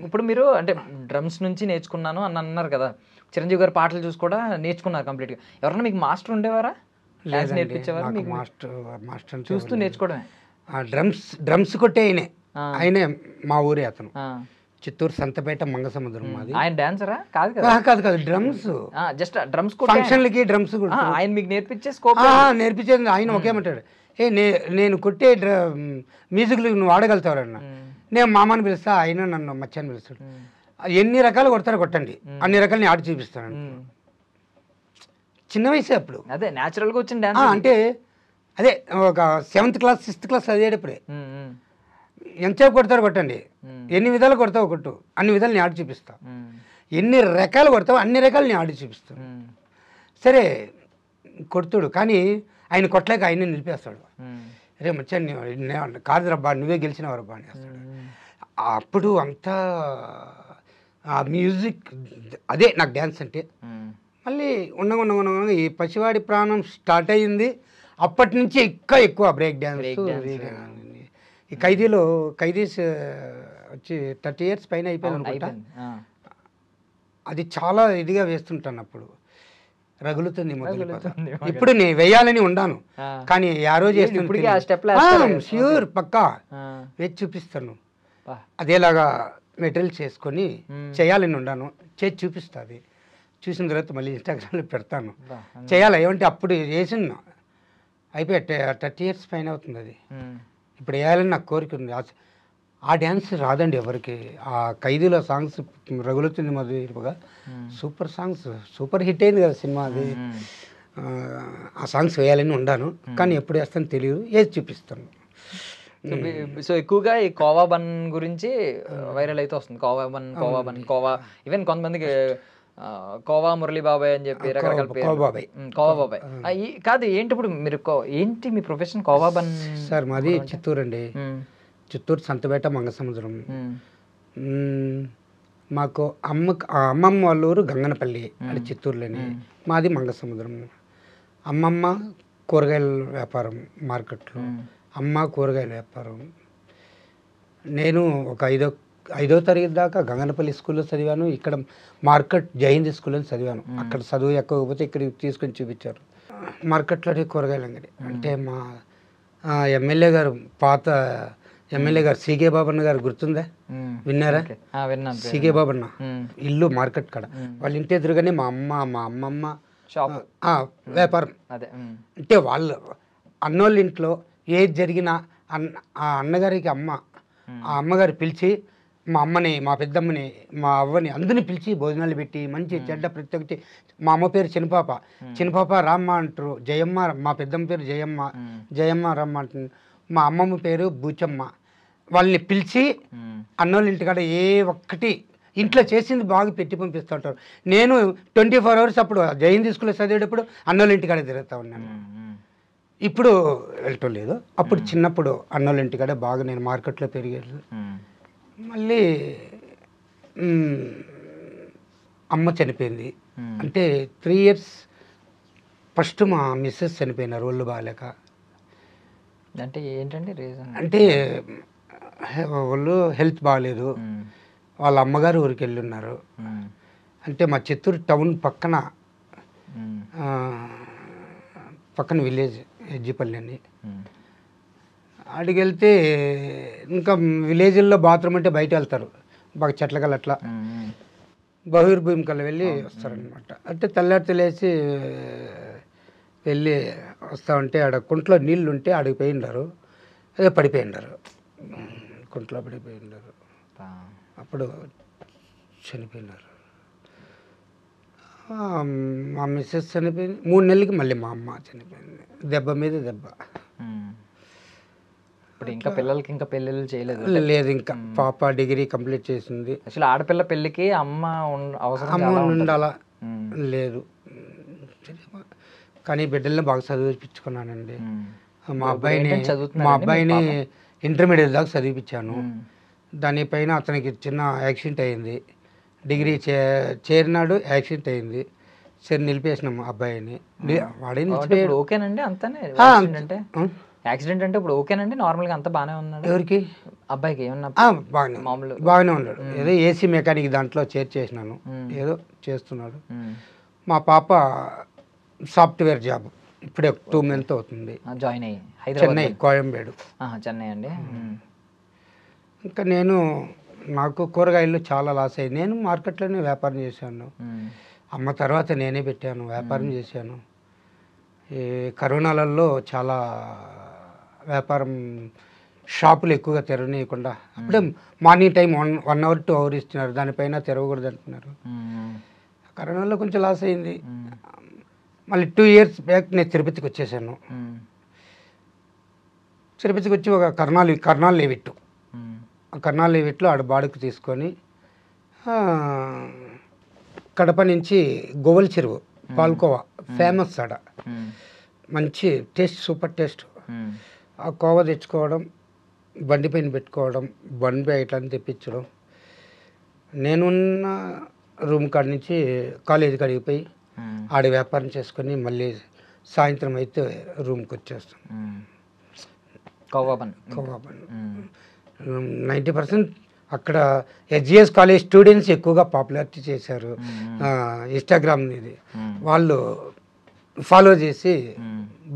ఇప్పుడు మీరు అంటే డ్రమ్స్ నుంచి నేర్చుకున్నాను అని అన్నారు కదా, చిరంజీవి గారి పాటలు చూసి కూడా నేర్చుకున్నారు కంప్లీట్గా. ఎవరన్నా మీకు మాస్టర్ ఉండేవారా? నేర్పించేవారు మీకు? మాస్టర్ చూస్తూ నేర్చుకోవడమే. డ్రమ్స్ కొట్టే ఆయనే మా ఊరే అతను. చిత్తూరు సంతపేట మంగసముద్రం మాది. ఆయన డాన్సరా? కాదు కదా. కాదు డ్రమ్స్, జస్ట్ డ్రమ్స్ ఫంక్షన్లకి డ్రమ్స్ ఆయన మీకు నేర్పించే స్కోప్ నేర్పించేది. ఆయన ఒకేమంటాడు, నేను కొట్టే మ్యూజిక్లు నువ్వు ఆడగలుగుతావరన్న. నేను మామని పిలుస్తా, ఆయన నన్ను మచ్చని పిలుస్తాడు. ఎన్ని రకాలు కొడతారో కొట్టండి, అన్ని రకాలు నేను ఆడి చూపిస్తాను. చిన్న వయసే అప్పుడు. అదే న్యాచురల్గా వచ్చిన డాన్స్. అంటే అదే ఒక 7th క్లాస్ 6th క్లాస్ చదివేటప్పుడే ఎంతసేపు కొడతారో కొట్టండి, ఎన్ని విధాలు కొడతావో కొట్టు, అన్ని విధాలు నేను ఆడి చూపిస్తా. ఎన్ని రకాలు కొడతావో అన్ని రకాలు నేను ఆడి చూపిస్తాను. సరే కొడుతుడు, కానీ ఆయన కొట్టలేక ఆయన్ని నిలిపేస్తాడు. రే మచ్చాన్ని కాదు రబ్బా, నువ్వే గెలిచినవు రబ్బా అని వేస్తాడు. అప్పుడు అంతా ఆ మ్యూజిక్, అదే నాకు డ్యాన్స్ అంటే. మళ్ళీ ఉండగా ఈ పసివాడి ప్రాణం స్టార్ట్ అయ్యింది. అప్పటి నుంచి ఎక్కువ బ్రేక్ డ్యాన్స్. ఈ ఖైదీస్ వచ్చి 30 years పైన అయిపోయింది అనుకుంటా. అది చాలా ఇదిగా వేస్తుంటాను. అప్పుడు రగులుతుంది మొదలు. ఇప్పుడు నేను వేయాలని ఉన్నాను, కానీ ఆ రోజు ష్యూర్ పక్కా వేసి చూపిస్తాను. అదేలాగా మెటీరియల్ చేసుకొని చేయాలని ఉన్నాను, చేసి చూపిస్తుంది. చూసిన తర్వాత మళ్ళీ ఇన్స్టాగ్రామ్లో పెడతాను. చేయాలి ఏమంటే అప్పుడు చేసిన అయిపోయి 30 years పైన అవుతుంది. అది ఇప్పుడు వేయాలని నాకు కోరిక ఉంది. ఆ డ్యాన్స్ రాదండి ఎవరికి. ఆ ఖైదీలో సాంగ్స్ రగులుతుంది మొదలుగా సూపర్ సాంగ్స్, సూపర్ హిట్ అయింది కదా సినిమా. అది ఆ సాంగ్స్ వేయాలని ఉన్నాను, కానీ ఎప్పుడు వేస్తాను తెలియదు, వేసి చూపిస్తాను. సో ఎక్కువగా ఈ కోవా బన్ గురించి వైరల్ అయితే వస్తుంది. కోవా బన్ ఈవెన్ కొంతమందికి కోవా మురళీ బాబాయ్ అని చెప్పి రకరకాల పేరు. కోవా బాబాయ్ కాదు. ఏంటి ఇప్పుడు మీరు ఏంటి మీ ప్రొఫెషన్? కోవా బన్ సార్ మాది చిత్తూరు అండి, చిత్తూరు సంతపేట మంగసముద్రం. మాకు అమ్మమ్మ వాళ్ళ ఊరు గంగనపల్లి, అది చిత్తూరులోని. మాది మంగసముద్రం. అమ్మమ్మ కూరగాయల వ్యాపారం మార్కెట్లో, అమ్మ కూరగాయల వ్యాపారం. నేను ఒక ఐదో తరగతి దాకా గంగనపల్లి స్కూల్లో చదివాను. ఇక్కడ మార్కెట్ జైహింద్ స్కూల్లో చదివాను. అక్కడ చదువు ఎక్కువకపోతే ఇక్కడ తీసుకొని చూపించారు. మార్కెట్లోనే కూరగాయల అంగడి. అంటే మా ఎమ్మెల్యే గారు, పాత ఎమ్మెల్యే గారు సికే బాబన్న గారు గుర్తుందా? విన్నారా? సికే బాబన్న ఇల్లు మార్కెట్ కాడ. వాళ్ళ ఇంటి ఎదురుగానే మా అమ్మమ్మ వ్యాపారం. అంటే వాళ్ళు అన్నోళ్ళ ఇంట్లో ఏది జరిగినా ఆ అన్నగారికి ఆ అమ్మగారు పిలిచి మా అమ్మని, మా పెద్దమ్మని, మా అవ్వని అందరిని పిలిచి భోజనాలు పెట్టి మంచి చెడ్డ ప్రతి ఒక్కటి. మా అమ్మ పేరు చిన్నపాప రామ్మ అంటారు, జయమ్మ. మా పెద్దమ్మ పేరు జయమ్మ రామ్మ అంటుంది. మా అమ్మమ్మ పేరు బూచమ్మ. వాళ్ళని పిలిచి అన్నోళ్ళ ఇంటికాడ ఏ ఒక్కటి ఇంట్లో చేసింది బాగా పెట్టి పంపిస్తూ ఉంటారు. నేను 24 hours అప్పుడు జైన్ స్కూల్లో చదివేటప్పుడు అన్నోళ్ళ ఇంటికాడ తిరుగుతూ ఉన్నాను. ఇప్పుడు వెళ్ళటం లేదు. అప్పుడు చిన్నప్పుడు అన్నోళ్ళ ఇంటికాడ బాగా నేను మార్కెట్లో పెరిగేది. మళ్ళీ అమ్మ చనిపోయింది. అంటే 3 years ఫస్ట్ మా మిస్సెస్ చనిపోయినారు ఒళ్ళు బాగాలేక. అంటే ఏంటండి రీజన్? అంటే వాళ్ళు హెల్త్ బాగాలేదు. వాళ్ళ అమ్మగారు ఊరికి వెళ్ళి ఉన్నారు. అంటే మా చిత్తూరు టౌన్ పక్కన విలేజ్ ఎజ్జిపల్లి అని. ఆడికి వెళ్తే ఇంకా విలేజ్ల్లో బాత్రూమ్ అంటే బయట వెళ్తారు బాగా చెట్లకల్ అట్లా బహిర్భూమి కల్లా వెళ్ళి వస్తారనమాట. అంటే తెల్లారితేలేసి వెళ్ళి వస్తూ ఉంటే ఆడ కుంట్లో నీళ్ళు ఉంటే ఆడికి పోయి ఉండరు, అదే పడిపోయి ఉండరు, కుంట్లో పడిపోయి ఉండరు. అప్పుడు చనిపోయినారు. మా మిస్సెస్ చనిపోయింది. 3 నెలలకి మళ్ళీ మా అమ్మ చనిపోయింది. దెబ్బ మీద దెబ్బ. ఇప్పుడు ఇంకా పిల్లలకి ఇంకా పెళ్ళిళ్ళు చేయలేదు? లేదు, ఇంకా పాప డిగ్రీ కంప్లీట్ చేసింది. అసలు ఆడపిల్ల పెళ్ళికి అమ్మ అమ్మ ఉండాలా లేదు. కానీ బిడ్డల్ని బాగా చదివిపించుకున్నానండి. మా అబ్బాయిని ఇంటర్మీడియట్ దాకా చదివిపించాను. దానిపైన అతనికి చిన్న యాక్సిడెంట్ అయింది. డిగ్రీ చేరినాడు, యాక్సిడెంట్ అయింది. సరే నిలిపేసినాం అబ్బాయిని. వాడే ఓకేనండి అంతానే? యాక్సిడెంట్ అంటే ఇప్పుడు ఓకేనండి, నార్మల్గా అంతా బాగానే ఉన్నాడు? ఎవరికి? అబ్బాయికి ఏమన్నా? బాగానే ఉన్నాడు. ఏదో ఏసీ మెకానిక్ దాంట్లో చేసినాను, ఏదో చేస్తున్నాడు. మా పాప సాఫ్ట్వేర్ జాబ్ ఇప్పుడే 2 months అవుతుంది జాయిన్ అయ్యి. చెన్నై, కోయంబేడు. చెన్నై అండి. ఇంకా నాకు కూరగాయలు చాలా లాస్ అయ్యి నేను మార్కెట్లోనే వ్యాపారం చేశాను. అమ్మ తర్వాత నేనే పెట్టాను, వ్యాపారం చేశాను. ఈ కరోనాలలో చాలా వ్యాపారం షాపులు ఎక్కువగా తెరవనీయకుండా అప్పుడే మార్నింగ్ టైం 1 hour 2 hours ఇస్తున్నారు, దానిపైన తెరవకూడదు అంటున్నారు. కరోనాలో కొంచెం లాస్ అయింది. మళ్ళీ 2 years బ్యాక్ నేను తిరుపతికి వచ్చేసాను. తిరుపతికి వచ్చి ఒక కర్నాల్ లేవిట్టు, ఆ కర్నాల్ లేవిట్లో ఆడ బాడుకు తీసుకొని కడప నుంచి గోవల్ చెరువు పాల్కోవా ఫేమస్ ఆడ, మంచి టేస్ట్, సూపర్ టేస్ట్. ఆ కోవా తెచ్చుకోవడం, బండి పైన పెట్టుకోవడం, బండి ఇట్లా తెప్పించడం. నేనున్న రూమ్ కాడ నుంచి కాలేజీ కాడికి పోయి ఆడ వ్యాపారం చేసుకొని మళ్ళీ సాయంత్రం అయితే రూమ్కి వచ్చేస్తాం. కోవా బన్ 90% అక్కడ హెచ్జిఎస్ కాలేజ్ స్టూడెంట్స్ ఎక్కువగా పాపులారిటీ చేశారు. ఇన్స్టాగ్రామ్ ఇది వాళ్ళు ఫాలో చేసి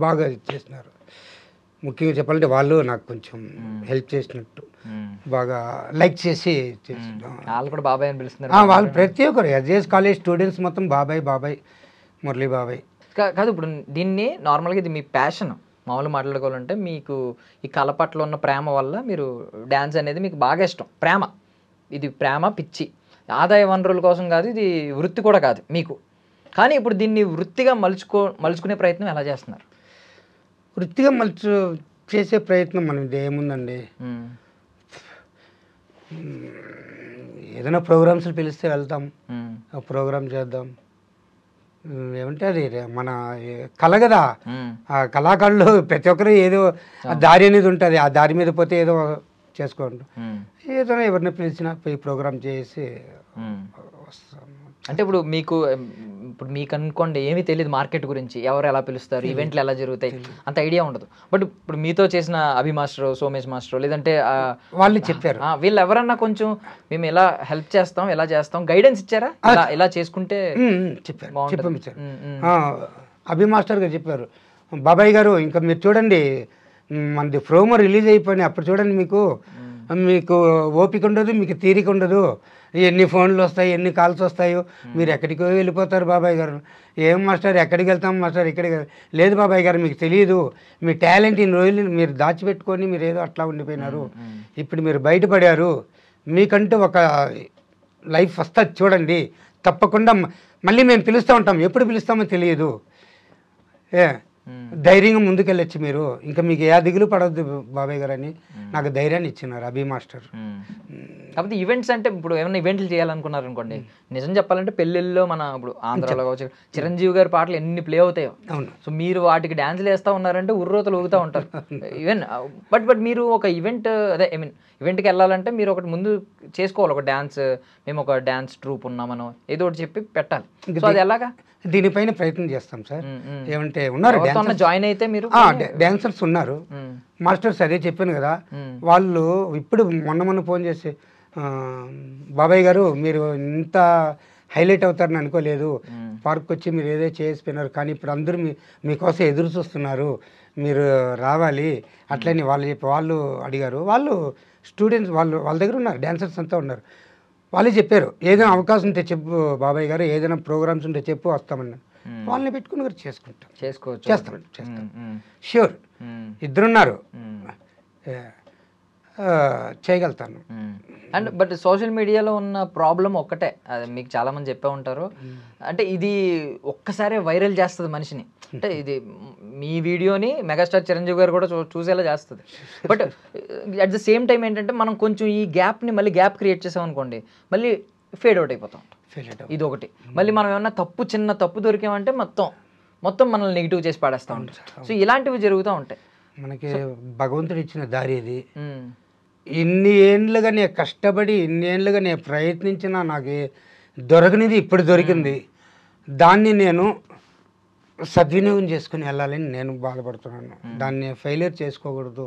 బాగా చేసినారు. ముఖ్యంగా చెప్పాలంటే వాళ్ళు నాకు కొంచెం హెల్ప్ చేసినట్టు, బాగా లైక్ చేసి వాళ్ళు కూడా బాబాయ్ అని పిలుస్తున్నారు. వాళ్ళు ప్రతి ఒక్కరు హెచ్జిఎస్ కాలేజ్ స్టూడెంట్స్ మొత్తం బాబాయ్ మురళీ బాబాయ్. కాదు, ఇప్పుడు దీన్ని నార్మల్గా ఇది మీ ప్యాషన్ మామూలు మాట్లాడుకోవాలంటే, మీకు ఈ కళ పట్ల ఉన్న ప్రేమ వల్ల మీరు డ్యాన్స్ అనేది మీకు బాగా ఇష్టం. ఇది ప్రేమ పిచ్చి, ఆదాయ వనరుల కోసం కాదు, ఇది వృత్తి కూడా కాదు మీకు. కానీ ఇప్పుడు దీన్ని వృత్తిగా మలుచుకునే ప్రయత్నం ఎలా చేస్తున్నారు? వృత్తిగా చేసే ప్రయత్నం మనది ఏముందండి, ఏదైనా ప్రోగ్రామ్స్ పిలిస్తే వెళ్తాం, ప్రోగ్రామ్ చేద్దాం. ఏమంటే అది మన కళ కదా, ఆ కళాకారులు ప్రతి ఒక్కరు ఏదో దారి అనేది ఉంటుంది, ఆ దారి మీద పోతే ఏదో చేసుకోండి. ఏదైనా ఎవరిని పిలిచినా పోయి ప్రోగ్రామ్ చేసి వస్తాం. అంటే ఇప్పుడు మీకు అనుకోండి ఏమీ తెలియదు మార్కెట్ గురించి, ఎవరు ఎలా పిలుస్తారు, ఈవెంట్లు ఎలా జరుగుతాయి, అంత ఐడియా ఉండదు. బట్ ఇప్పుడు మీతో చేసిన అభి మాస్టర్, సోమేష్ మాస్టర్, లేదంటే వాళ్ళు చెప్పారు, వీళ్ళు ఎవరన్నా కొంచెం మేము ఎలా హెల్ప్ చేస్తాం, ఎలా చేస్తాం, గైడెన్స్ ఇచ్చారా? ఇలా చేసుకుంటే చెప్పారు. అభి మాస్టర్ గారు చెప్పారు, బాబాయ్ గారు ఇంకా మీరు చూడండి, మనది ప్రోమో రిలీజ్ అయిపోయినాయి, అప్పుడు చూడండి మీకు ఓపిక ఉండదు, మీకు తీరిక ఉండదు, ఎన్ని ఫోన్లు వస్తాయి, ఎన్ని కాల్స్ వస్తాయో, మీరు ఎక్కడికో వెళ్ళిపోతారు బాబాయ్ గారు. ఏం మాస్టర్ ఎక్కడికి వెళ్తాం మాస్టర్, ఇక్కడికి లేదు బాబాయ్ గారు, మీకు తెలియదు, మీ టాలెంట్ ఇన్ని రోజులు మీరు దాచిపెట్టుకొని మీరు ఏదో అట్లా ఉండిపోయినారు, ఇప్పుడు మీరు బయటపడారు, మీకంటూ ఒక లైఫ్ వస్తుంది చూడండి, తప్పకుండా మళ్ళీ మేము పిలుస్తూ ఉంటాం, ఎప్పుడు పిలుస్తామో తెలియదు, ధైర్యంగా ముందుకెళ్ళొచ్చు మీరు, ఇంకా మీకు ఏ దిగులు పడవద్దు బాబాయ్ గారు అని నాకు ధైర్యాన్ని ఇచ్చినారు అభి మాస్టర్. కాకపోతే ఈవెంట్స్ అంటే ఇప్పుడు ఏమైనా ఈవెంట్లు చేయాలనుకున్నారు అనుకోండి, నిజం చెప్పాలంటే పెళ్ళిళ్ళలో మన ఇప్పుడు ఆంధ్రాలో కావచ్చు చిరంజీవి గారి పాటలు ఎన్ని ప్లే అవుతాయో. అవును. సో మీరు వాటికి డ్యాన్స్లు వేస్తూ ఉన్నారంటే ఉర్రోతలు ఊగుతూ ఉంటారు. ఈవెన్ బట్ మీరు ఒక ఈవెంట్ అదే ఐ మీన్ ఈవెంట్కి వెళ్ళాలంటే మీరు ఒకటి ముందు చేసుకోవాలి, ఒక డ్యాన్స్, మేము ఒక డ్యాన్స్ ట్రూప్ ఉన్నామనో ఏదో ఒకటి చెప్పి పెట్టాలి. సో అది ఎలాగా? దీనిపైన ప్రయత్నం చేస్తాం సార్. ఏమంటే ఉన్నారు జాయిన్ అయితే మీరు డాన్సర్స్ ఉన్నారు మాస్టర్స్, అదే చెప్పాను కదా. వాళ్ళు ఇప్పుడు మొన్న ఫోన్ చేసి బాబాయ్ గారు మీరు ఇంత హైలైట్ అవుతారని అనుకోలేదు, పార్క్ వచ్చి మీరు ఏదో చేసిపోయినారు, కానీ ఇప్పుడు అందరూ మీకోసం ఎదురు చూస్తున్నారు, మీరు రావాలి అట్లని వాళ్ళు అడిగారు. వాళ్ళు స్టూడెంట్స్ వాళ్ళ దగ్గర ఉన్నారు, డాన్సర్స్ అంతా ఉన్నారు. వాళ్ళే చెప్పారు ఏదైనా అవకాశం ఉంటే చెప్పు బాబాయ్ గారు, ఏదైనా ప్రోగ్రామ్స్ ఉంటే చెప్పు వస్తామన్నారు. వాళ్ళని పెట్టుకుని గారు చేస్తాం ష్యూర్. ఇద్దరున్నారు చేయగలుగుతాను. అండ్ బట్ సోషల్ మీడియాలో ఉన్న ప్రాబ్లం ఒక్కటే, అది మీకు చాలా మంది చెప్పే ఉంటారు, అంటే ఇది ఒక్కసారే వైరల్ చేస్తుంది మనిషిని. అంటే ఇది మీ వీడియోని మెగాస్టార్ చిరంజీవి గారు కూడా చూసేలా చేస్తుంది. But at the same time ఏంటంటే మనం కొంచెం ఈ గ్యాప్ని మళ్ళీ గ్యాప్ క్రియేట్ చేసాం అనుకోండి, మళ్ళీ ఫేడ్ అవుట్ అయిపోతాం. ఇది ఒకటి. మళ్ళీ మనం ఏమన్నా చిన్న తప్పు దొరికామంటే మొత్తం మనల్ని నెగిటివ్ చేసి పాడేస్తూ ఉంటాం. సో ఇలాంటివి జరుగుతూ ఉంటాయి. మనకి భగవంతుడు ఇచ్చిన దారి ఇది. ఇన్ని ఏండ్లుగా నేను కష్టపడి ఇన్ని ఏండ్లుగా నేను ప్రయత్నించినా నాకు దొరకనిది ఇప్పుడు దొరికింది. దాన్ని నేను సద్వినియోగం చేసుకుని వెళ్ళాలని నేను బాధపడుతున్నాను. దాన్ని ఫెయిలియర్ చేసుకోకూడదు.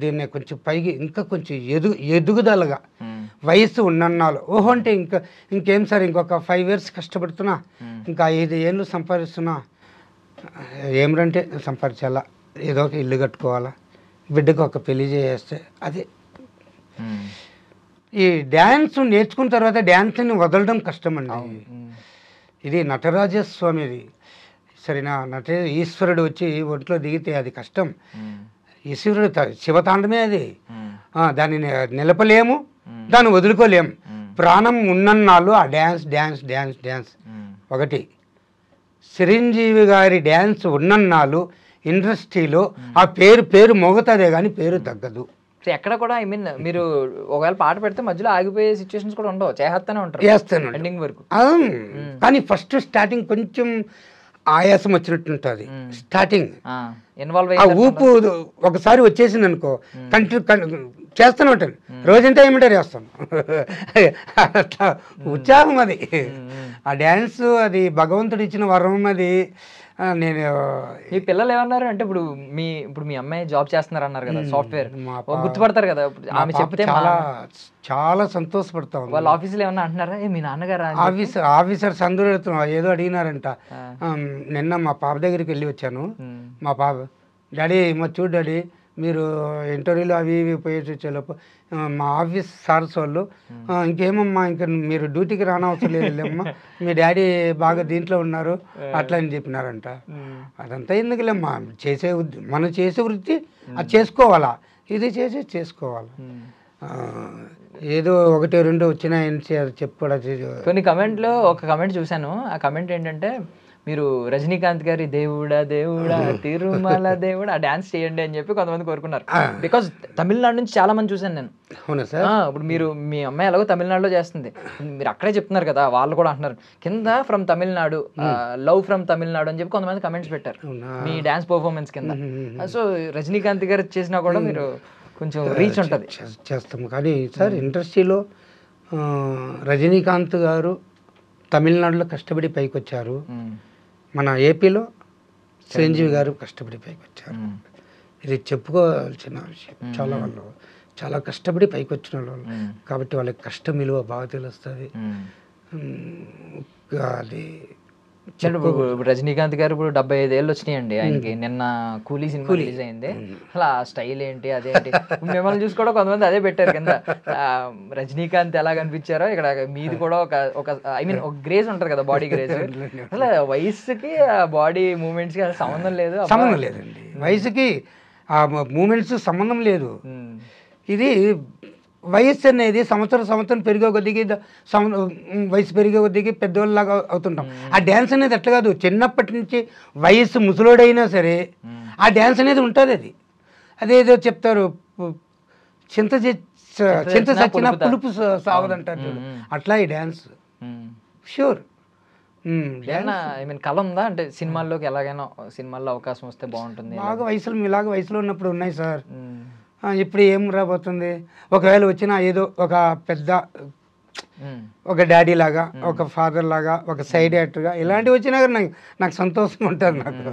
దీన్ని కొంచెం పైకి ఇంకా కొంచెం ఎదుగుదలగా వయసు ఉన్నన్నాళ్ళు ఓహో అంటే ఇంకేం సార్ ఇంకొక 5 years కష్టపడుతున్నా, ఇంకా 5 ఏళ్ళు సంపాదిస్తున్నా, ఏమిటంటే సంపాదించాలా, ఏదో ఒక ఇల్లు కట్టుకోవాలా, బిడ్డకు ఒక పెళ్లి చేస్తే అదే. ఈ డ్యాన్స్ నేర్చుకున్న తర్వాత డ్యాన్స్ని వదలడం కష్టం అండి. ఇది నటరాజస్వామిది సరేనా, ఈశ్వరుడు వచ్చి ఒంట్లో దిగితే అది కష్టం. ఈశ్వరుడు శివతాండమే అది. దాన్ని నిలపలేము, దాన్ని వదులుకోలేము. ప్రాణం ఉన్నన్నాళ్ళు ఆ డ్యాన్స్ డ్యాన్స్ డ్యాన్స్ డ్యాన్స్. ఒకటి చిరంజీవి గారి డ్యాన్స్ ఉన్నన్నాళ్ళు ఇండస్ట్రీలో ఆ పేరు మోగుతుందే కానీ పేరు తగ్గదు. సో ఎక్కడ కూడా ఐ మీన్ మీరు ఒకవేళ పాట పెడితే మధ్యలో ఆగిపోయే సిచ్యువేషన్స్ కూడా ఉండవు, చేస్తూనే ఉంటారు ఎండింగ్ వరకు. కానీ ఫస్ట్ స్టార్టింగ్ కొంచెం ఆయాసం వచ్చినట్టు ఉంటుంది. స్టార్టింగ్ ఇన్వాల్వ్ ఆ ఊపు ఒకసారి వచ్చేసింది అనుకో చేస్తూనే ఉంటాను, రోజంతా ఏమంటారు చేస్తాను. ఉత్సాహం అది, ఆ డ్యాన్స్ అది భగవంతుడు ఇచ్చిన వరం అది. నేను మీ పిల్లలు ఏమన్నారు అంటే ఇప్పుడు మీ అమ్మాయి జాబ్ చేస్తున్నారు అన్నారు కదా, సాఫ్ట్వేర్ గుర్తుపడతారు కదా, ఆమె చెప్తే చాలా సంతోషపడతాం. వాళ్ళ ఆఫీసులో ఏమన్నా అంటున్నారా మీ నాన్నగారు ఆఫీసర్స్ అందరూ ఏదో అడిగినారంట. నిన్న మా పాప దగ్గరికి వెళ్ళి వచ్చాను. మా పాప డాడీ చూడు డాడీ మీరు ఇంటర్వ్యూలు అవి ఇవి పోయేసి వచ్చేలోపు మా ఆఫీస్ సార్స్ వాళ్ళు ఇంకేమమ్మా ఇంకా మీరు డ్యూటీకి రానవసరం లేదమ్మా, మీ డాడీ బాగా దీంట్లో ఉన్నారు అట్లా అని చెప్పినారంట. అదంతా ఎందుకులేమ్మా, మనం చేసే వృత్తి అది చేసుకోవాలా, ఇది చేసుకోవాలా. ఏదో 1-2 వచ్చినాయని చెప్పుకోవడం. కొన్ని కమెంట్లో ఒక కమెంట్ చూశాను, ఆ కమెంట్ ఏంటంటే మీరు రజనీకాంత్ గారి దేవుడా దేవుడా తిరుమల దేవుడా ఆ డాన్స్ చేయండి అని చెప్పి కొంతమంది కోరుకున్నారు. బికాజ్ తమిళనాడు నుంచి చాలా మంది చూశాను నేను. అవునా సార్? ఇప్పుడు మీ అమ్మాయి ఎలాగో తమిళనాడులో చేస్తుంది, మీరు అక్కడే చెప్తున్నారు కదా, వాళ్ళు కూడా అంటున్నారు కింద from Tamil Nadu, love from Tamil Nadu అని చెప్పి కొంతమంది కమెంట్స్ పెట్టారు మీ డాన్స్ పర్ఫార్మెన్స్ కింద. సో రజనీకాంత్ గారు చేసినా కూడా మీరు కొంచెం రీచ్ ఉంటుంది. చేస్తాం కానీ సార్ ఇండస్ట్రీలో రజనీకాంత్ గారు తమిళనాడులో కష్టపడి పైకి వచ్చారు, మన ఏపీలో చిరంజీవి గారు కష్టపడి పైకి వచ్చారు. ఇది చెప్పుకోవాల్సిన విషయం. వాళ్ళు చాలా కష్టపడి పైకి వచ్చిన వాళ్ళు కాబట్టి వాళ్ళకి కష్టం విలువ బాగా తెలుస్తుంది. అది రజనీకాంత్ గారు ఇప్పుడు 75 ఏళ్ళు వచ్చినాయండి ఆయనకి. నిన్న కూలీ సినిమా రిలీజ్ అయింది. అసలు ఆ స్టైల్ ఏంటి అదేంటి, మిమ్మల్ని చూసి కూడా కొంతమంది అదే పెట్టారు కింద, రజనీకాంత్ ఎలా కనిపించారో ఇక్కడ మీది కూడా ఒక ఐ మీన్ ఒక గ్రేజ్ ఉంటుంది కదా, బాడీ గ్రేజ్. అసలు వయసుకి బాడీ మూమెంట్స్ కి సంబంధం లేదండి. వయసుకి ఆ మూమెంట్స్ సంబంధం లేదు. ఇది వయస్సు అనేది సంవత్సరం పెరిగే కొద్దికి వయసు పెరిగే కొద్దికి పెద్దవాళ్ళలాగా అవుతుంటాం. ఆ డ్యాన్స్ అనేది అట్లా కాదు, చిన్నప్పటి నుంచి వయస్సు ముసలోడైనా సరే ఆ డ్యాన్స్ అనేది ఉంటుంది. అదేదో చెప్తారు, చింత చచ్చిన పులుపు సాగదంటారు చూడు, అట్లా ఈ డ్యాన్స్ ష్యూర్. కళ ఉందా అంటే సినిమాల్లోకి ఎలాగైనా సినిమాల్లో అవకాశం వస్తే బాగుంటుంది? బాగా మీలాగా వయసులో ఉన్నప్పుడు ఉన్నాయి సార్. ఇప్పుడు ఏం రాబోతుంది, ఒకవేళ వచ్చినా ఏదో ఒక పెద్ద ఒక డాడీ లాగా, ఒక ఫాదర్ లాగా, ఒక సైడ్ యాక్టర్గా ఇలాంటివి వచ్చినా కానీ నాకు సంతోషంగా ఉంటుంది. నాకు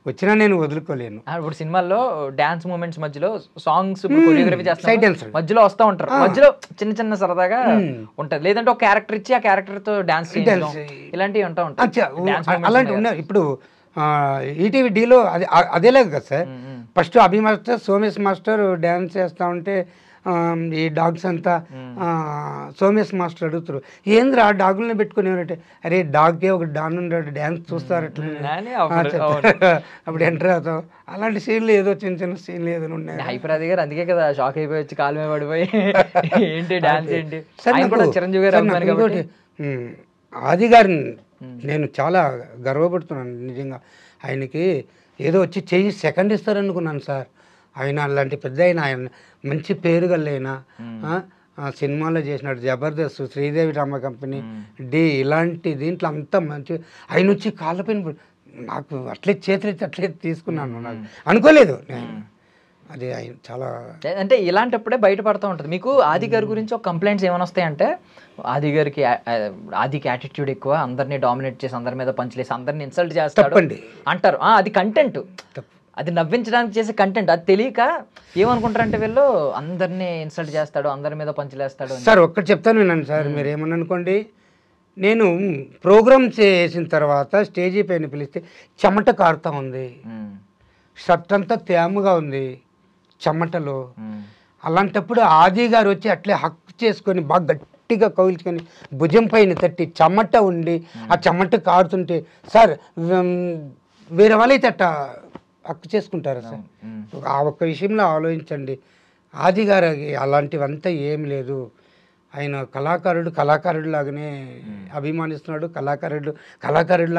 వచ్చినా నేను వదులుకోలేను. ఇప్పుడు సినిమాల్లో డాన్స్ మూమెంట్స్ మధ్యలో సాంగ్స్ కొరియోగ్రఫీ చేస్తారు, మధ్యలో వస్తూ ఉంటారు, మధ్యలో చిన్న సరదాగా ఉంటది, లేదంటే ఒక క్యారెక్టర్ ఇచ్చి ఆ క్యారెక్టర్ తో డాన్స్ ఇలాంటివి ఉంటా ఉంటాయి. అలాంటివి ఉన్నాయి. ఇప్పుడు ఈటీవీ డీలో అదేలాగా కదా సార్, ఫస్ట్ అభి మాస్టర్ సోమేష్ మాస్టర్ డ్యాన్స్ చేస్తూ ఉంటే ఈ డాగ్స్ అంతా సోమేష్ మాస్టర్ అడుగుతారు, ఏంద్రా డాగుల్ని పెట్టుకుని ఏమంటే, అరే డాగ్కే ఒక డాన్ ఉన్నాడు డ్యాన్స్ చూస్తారు అట్లా అప్పుడు ఎంటర్ అవుతాం. అలాంటి సీన్లు ఏదో చిన్న సీన్లు ఏదో ఉన్నాయి. హైపరాది గారు అందుకే కదా షాక్ అయిపోయి వచ్చి కాలు మీద పడిపోయి ఏంటి డాన్స్ ఏంటి. చిరంజీవి గారు ఆది గారిని నేను చాలా గర్వపడుతున్నాను నిజంగా. ఆయనకి ఏదో వచ్చి చెయ్యి సెకండ్ ఇస్తారనుకున్నాను సార్. ఆయన అలాంటి పెద్ద ఆయన మంచి పేరు గల్లైనా సినిమాలో చేసినాడు, జబర్దస్త్, శ్రీదేవి డ్రామా కంపెనీ, డి ఇలాంటి దీంట్లో అంతా మంచి. ఆయన వచ్చి కాళ్ళపైన నాకు అట్లే చేతులెత్తి అట్లే తీసుకున్నాను, నాకు అనుకోలేదు. అది ఆయన చాలా అంటే ఇలాంటప్పుడే బయటపడుతూ ఉంటుంది. మీకు ఆది గారి గురించి ఒక కంప్లైంట్స్ ఏమైనా వస్తాయంటే, ఆదికి యాటిట్యూడ్ ఎక్కువ, అందరినీ డామినేట్ చేసి అందరి మీద పంచలేసి అందరిని ఇన్సల్ట్ చేస్తాడు అంటారు. అది కంటెంట్, అది నవ్వించడానికి చేసే కంటెంట్. అది తెలియక ఏమనుకుంటారంటే వీళ్ళు అందరినీ ఇన్సల్ట్ చేస్తాడు, అందరి మీద పంచలేస్తాడు. సార్ ఒక్కటి చెప్తాను వినండి సార్, మీరు ఏమన్నా అనుకోండి. నేను ప్రోగ్రామ్ చేసిన తర్వాత స్టేజీ పైన పిలిస్తే చెమట కారుతా ఉంది, షర్ట్ అంతా తేమగా ఉంది చెమటలో. అలాంటప్పుడు ఆది గారు వచ్చి అట్లే హక్ చేసుకొని బాగా గట్టిగా కౌల్చుకొని భుజం పైన తట్టి చెమట ఉండి ఆ చెమట కారుతుంటే, సార్ వేరే వాళ్ళైతే అట్ట హక్కు చేసుకుంటారా సార్? ఆ ఒక్క విషయంలో ఆలోచించండి. ఆది గారికి అలాంటివంతా ఏం లేదు. ఆయన కళాకారుడు లాగానే అభిమానిస్తున్నాడు, కళాకారుడు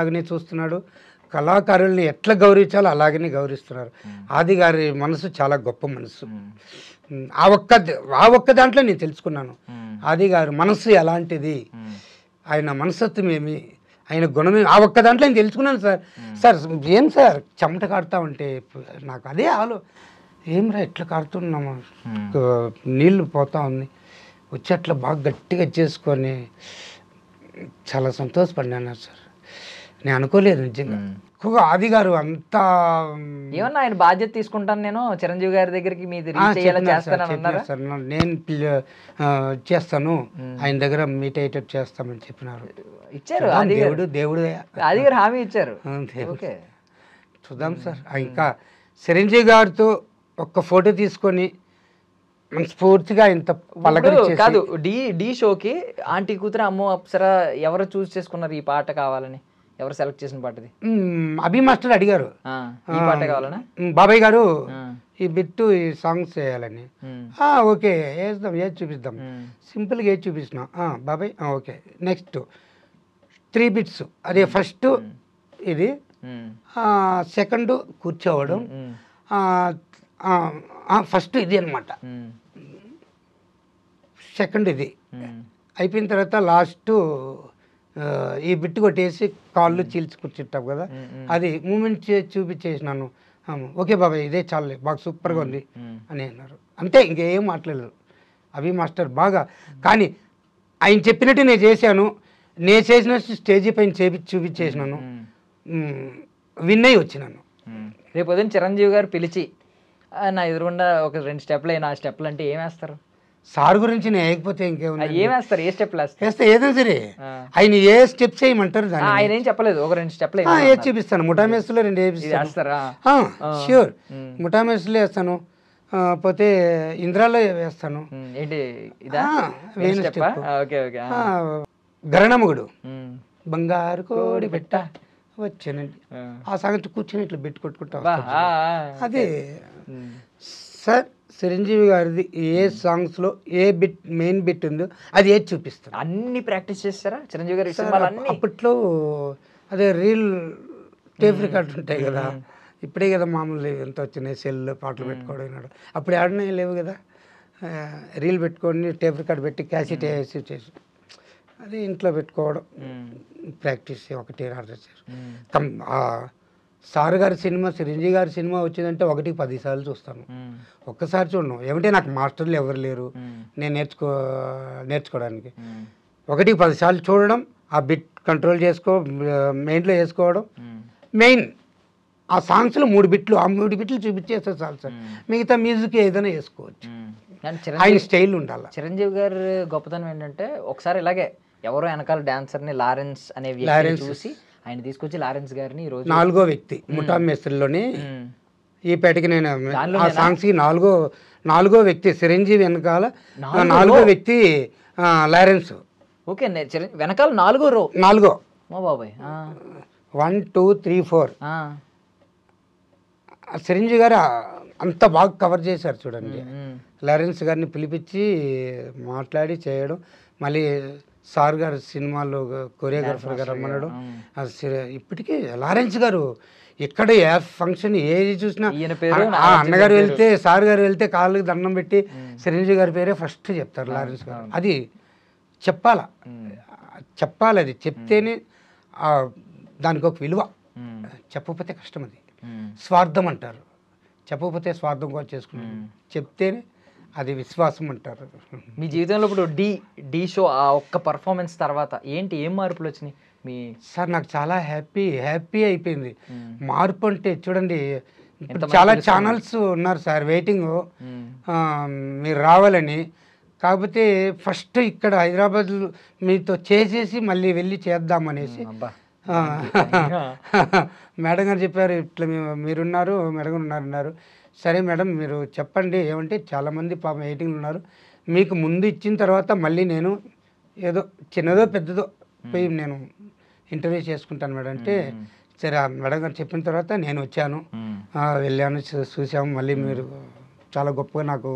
లాగానే చూస్తున్నాడు, కళాకారుల్ని ఎట్లా గౌరవించాలో అలాగనే గౌరవిస్తున్నారు. ఆది గారి మనసు చాలా గొప్ప మనసు. ఆ ఒక్క దాంట్లో నేను తెలుసుకున్నాను ఆది గారి మనసు ఎలాంటిది, ఆయన మనస్తత్వం ఏమి, ఆయన గుణమే, ఆ ఒక్క దాంట్లో నేను తెలుసుకున్నాను సార్. సార్ ఏం సార్ చెమట కాడుతూ ఉంటే నాకు అదే ఏమ్రా ఎట్లా కాడుతున్నాము, నీళ్ళు పోతా ఉంది, వచ్చి అట్లా బాగా గట్టిగా చేసుకొని చాలా సంతోషపడినాను సార్. నేను అనుకోలేదు నిజంగా. ఆది గారు అంతా ఏమన్నా ఆయన బాధ్యత తీసుకుంటాను, నేను చిరంజీవి గారి దగ్గరికి నేను చేస్తాను, ఆయన దగ్గర మీట్ అయ్యేటట్టు చేస్తామని చెప్పినారు. ఇచ్చారు దేవుడు ఆది గారు హామీ ఇచ్చారు. చూద్దాం సార్. ఇంకా చిరంజీవి గారితో ఒక్క ఫోటో తీసుకొని స్ఫూర్తిగా ఇంత పలకరించేసి. కాదు, డి షోకి ఆంటీ కూతురు అమ్మో అప్సరా ఎవరు చూస్ చేసుకున్నారు ఈ పాట కావాలని? ఎవరు సెలెక్ట్ చేసిన పాటది? అభి మాస్టర్ అడిగారు, ఈ పాట కావాలనా బాబాయ్ గారు ఈ బిట్టు ఈ సాంగ్స్ చేయాలని. ఓకే వేద్దాం, ఏది చూపిద్దాం, సింపుల్గా ఏది చూపిస్తున్నాం బాబాయ్, ఓకే నెక్స్ట్ 3 బిట్స్. అదే ఫస్ట్ ఇది, సెకండ్ కూర్చోవడం, ఫస్ట్ ఇది అనమాట, సెకండ్ ఇది అయిపోయిన తర్వాత లాస్ట్ ఈ బిట్టు కొట్టేసి కాళ్ళు చీల్చి కూర్చుంటాం కదా, అది మూమెంట్ చూపించేసినాను. ఓకే బాబాయ్ ఇదే చాలే, బాగా సూపర్గా ఉంది అని అన్నారు. అంతే, ఇంకేం మాట్లాడలేదు అభి మాస్టర్ బాగా. కానీ ఆయన చెప్పినట్టు నేను చేశాను, నేను చేసినట్టు స్టేజీ పైన చూపించేసినాను, విన్ అయ్యి వచ్చినాను. రేపు ఉదయం చిరంజీవి గారు పిలిచి నా ఎదురుగుండా ఒక 2 స్టెప్లు అయినా, ఆ స్టెప్లు అంటే ఏం వేస్తారు? సార్ గురించి నేను వేయకపోతే ఇంకేముంది, ఏం వేస్తారు? ఏ స్టెప్ వేస్తే ఏదో సరే, ఆయన ఏ స్టెప్స్ చేయమంటారు దాన్ని. ఆయన ఏం చెప్పలేదు, ఒక 2 స్టెప్లు ఏది చూపిస్తాను, ముఠామేస్లో 2 వేస్తారా? ష్యూర్, ముఠామేస్లో వేస్తాను, పోతే ఇంద్రాలో వేస్తాను. ఏంటి గరణముగుడు బంగారు కోడి పెట్ట వచ్చానండి, ఆ సంగతి కూర్చొని ఇట్లా పెట్టి కొట్టుకుంటా. అదే సార్ చిరంజీవి గారిది ఏ సాంగ్స్లో ఏ బిట్ మెయిన్ బిట్ ఉందో అది ఏది చూపిస్తారు. అన్ని ప్రాక్టీస్ చేస్తారా చిరంజీవి గారి సినిమాలు అన్ని? అప్పట్లో అదే రీల్ టేప్ రికార్డ్ ఉంటాయి కదా, ఇప్పుడే కదా మామూలు ఎంత వచ్చినాయి సెల్ పాటలు పెట్టుకోవడం విన్నాడు. అప్పుడు ఆడనే లేవు కదా, రీల్ పెట్టుకొని టేప్ రికార్డ్ పెట్టి క్యాసెట్ వేసి చేసి అది ఇంట్లో పెట్టుకోవడం ప్రాక్టీస్ ఒకటి ఆర్డర్ చేసి. సార్ గారి సినిమా చిరంజీవి గారి సినిమా వచ్చిందంటే 1కి 10 సార్లు చూస్తాను, ఒక్కసారి చూడను. ఏమంటే నాకు మాస్టర్లు ఎవరు లేరు నేను నేర్చుకోవడానికి. 1కి 10 సార్లు చూడడం, ఆ బిట్ కంట్రోల్ మెయిన్లో వేసుకోవడం. మెయిన్ ఆ సాంగ్స్లో 3 బిట్లు, ఆ 3 బిట్లు చూపించేస్తే చాలు సార్, మిగతా మ్యూజిక్ ఏదైనా వేసుకోవచ్చు. ఆయన స్టైల్ ఉండాలి. చిరంజీవి గారి గొప్పతనం ఏంటంటే ఒకసారి ఇలాగే ఎవరో వెనకాల డాన్సర్ని లారెన్స్ అనే వ్యక్తిని చూసి ఆయన తీసుకొచ్చి లారెన్స్ గారిని ఈ రోజు 4వ వ్యక్తి ముఠా మేస్త్రిలోని ఈ పేటకి నేను ఆ సాంగ్స్కి 4వ వ్యక్తి చిరంజీవి వెనకాల 4వ వ్యక్తి లారెన్స్. ఓకే, వెనకాల 4వ రో 4 మా బాబాయ్ 1 2 3 4 చిరంజీవి గారు అంత బాగా కవర్ చేశారు చూడండి. లారెన్స్ గారిని పిలిపించి మాట్లాడి చేయడం, మళ్ళీ సార్ గారు సినిమాలో కొరియోగ్రాఫర్ గారు రమ్మనడం. ఇప్పటికీ లారెన్స్ గారు ఎక్కడ ఏ ఫంక్షన్ ఏది చూసినా అన్నగారు వెళ్తే సార్ గారు వెళ్తే కాళ్ళకి దండం పెట్టి చిరంజీవి గారి పేరే ఫస్ట్ చెప్తారు లారెన్స్ గారు. అది చెప్పాలి అది చెప్తేనే దానికి ఒక విలువ. చెప్పకపోతే కష్టం, అది స్వార్థం అంటారు. చెప్పకపోతే స్వార్థం కూడా చేసుకున్నాను, చెప్తేనే అది విశ్వాసం అంటారు. మీ జీవితంలో ఇప్పుడు డి షో ఆ ఒక్క పర్ఫార్మెన్స్ తర్వాత ఏం మార్పులు వచ్చినాయి మీ? సార్ నాకు చాలా హ్యాపీ అయిపోయింది. మార్పు అంటే చూడండి, ఇప్పుడు చాలా ఛానల్స్ ఉన్నారు సార్ వెయిటింగ్ మీరు రావాలని. కాకపోతే ఫస్ట్ ఇక్కడ హైదరాబాద్ మీతో చేసేసి మళ్ళీ వెళ్ళి చేద్దామనేసి మేడం గారు చెప్పారు, ఇట్లా మీరున్నారు మేడం గారు ఉన్నారు. సరే మేడం మీరు చెప్పండి ఏమంటే చాలామంది పాపం వెయిటింగ్లు ఉన్నారు, మీకు ముందు ఇచ్చిన తర్వాత మళ్ళీ నేను ఏదో చిన్నదో పెద్దదో పోయి నేను ఇంటర్వ్యూ చేసుకుంటాను మేడం అంటే, సరే మేడం గారు చెప్పిన తర్వాత నేను వచ్చాను, వెళ్ళాను, చూసాము. మళ్ళీ మీరు చాలా గొప్పగా నాకు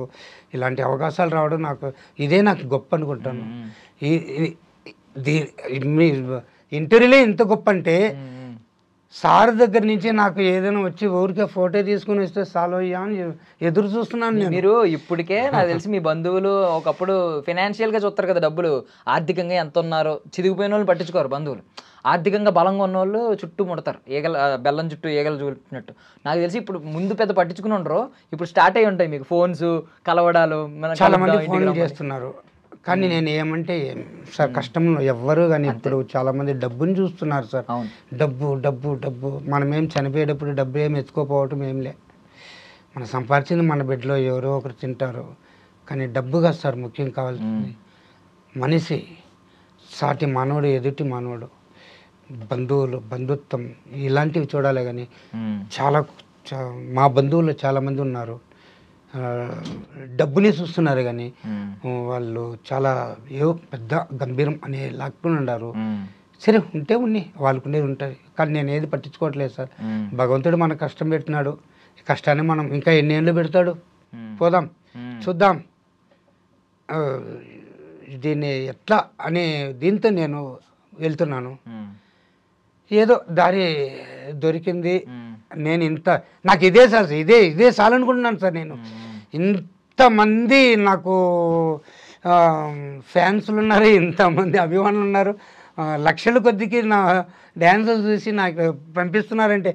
ఇలాంటి అవకాశాలు రావడం ఇదే నాకు గొప్ప అనుకుంటాను. మీ ఇంటర్వ్యూలే ఇంత గొప్ప అంటే సార్ దగ్గర నుంచి నాకు ఏదైనా వచ్చి ఊరికే ఫోటో తీసుకుని వస్తే సాల్వ్ అయ్యా అని ఎదురు చూస్తున్నాను. మీరు ఇప్పటికే నాకు తెలిసి మీ బంధువులు ఒకప్పుడు ఫైనాన్షియల్గా చూస్తారు కదా, డబ్బులు ఆర్థికంగా ఎంత ఉన్నారో, చిదిగిపోయిన వాళ్ళు పట్టించుకోరు బంధువులు. ఆర్థికంగా బలంగా ఉన్న వాళ్ళు చుట్టూ ముడతారు, బెల్లం చుట్టూ ఈగలు చూపినట్టు. నాకు తెలిసి ఇప్పుడు ముందు పెద్ద పట్టించుకుని ఉండరు, ఇప్పుడు స్టార్ట్ అయ్యి ఉంటాయి మీకు ఫోన్స్ కలవడాలు. చాలా మంది ఫోన్లు చేస్తున్నారు, కానీ నేను ఏమంటే సార్ కష్టంలో ఎవ్వరు కానీ ఇప్పుడు చాలామంది డబ్బుని చూస్తున్నారు సార్. డబ్బు డబ్బు డబ్బు మనమేం చనిపోయేటప్పుడు డబ్బు ఏం ఎత్తుకోపోవటం ఏంలే, మనం సంపాదించింది మన బిడ్డలో ఎవరో ఒకరు తింటారు. కానీ డబ్బు కాదు సార్ ముఖ్యం కావాల్సింది, మనిషి, సాటి మానవుడు, ఎదుటి మానవుడు, బంధుత్వం ఇలాంటివి చూడాలి. కానీ మా బంధువులు చాలామంది ఉన్నారు డబ్బుని చూస్తున్నారు, కానీ వాళ్ళు చాలా ఏవో పెద్ద గంభీరం అనే లాక్కుని ఉన్నారు. సరే ఉంటే వాళ్ళకుండేది ఉంటుంది, కానీ నేను ఏది పట్టించుకోవట్లేదు సార్. భగవంతుడు మనకు కష్టం పెట్టినాడు, కష్టాన్ని మనం ఇంకా ఎన్ని ఏళ్ళు పెడతాడు, పోదాం చూద్దాం దీన్ని ఎట్లా అనే దీంతో నేను వెళ్తున్నాను. ఏదో దారి దొరికింది. నేను నాకు ఇదే సార్ ఇదే చాలు అనుకుంటున్నాను సార్. నేను ఇంతమంది నాకు ఫ్యాన్స్లు ఉన్నారు, ఇంతమంది అభిమానులు ఉన్నారు, లక్షల కొద్దికి నా డ్యాన్సులు చూసి నాకు పంపిస్తున్నారంటే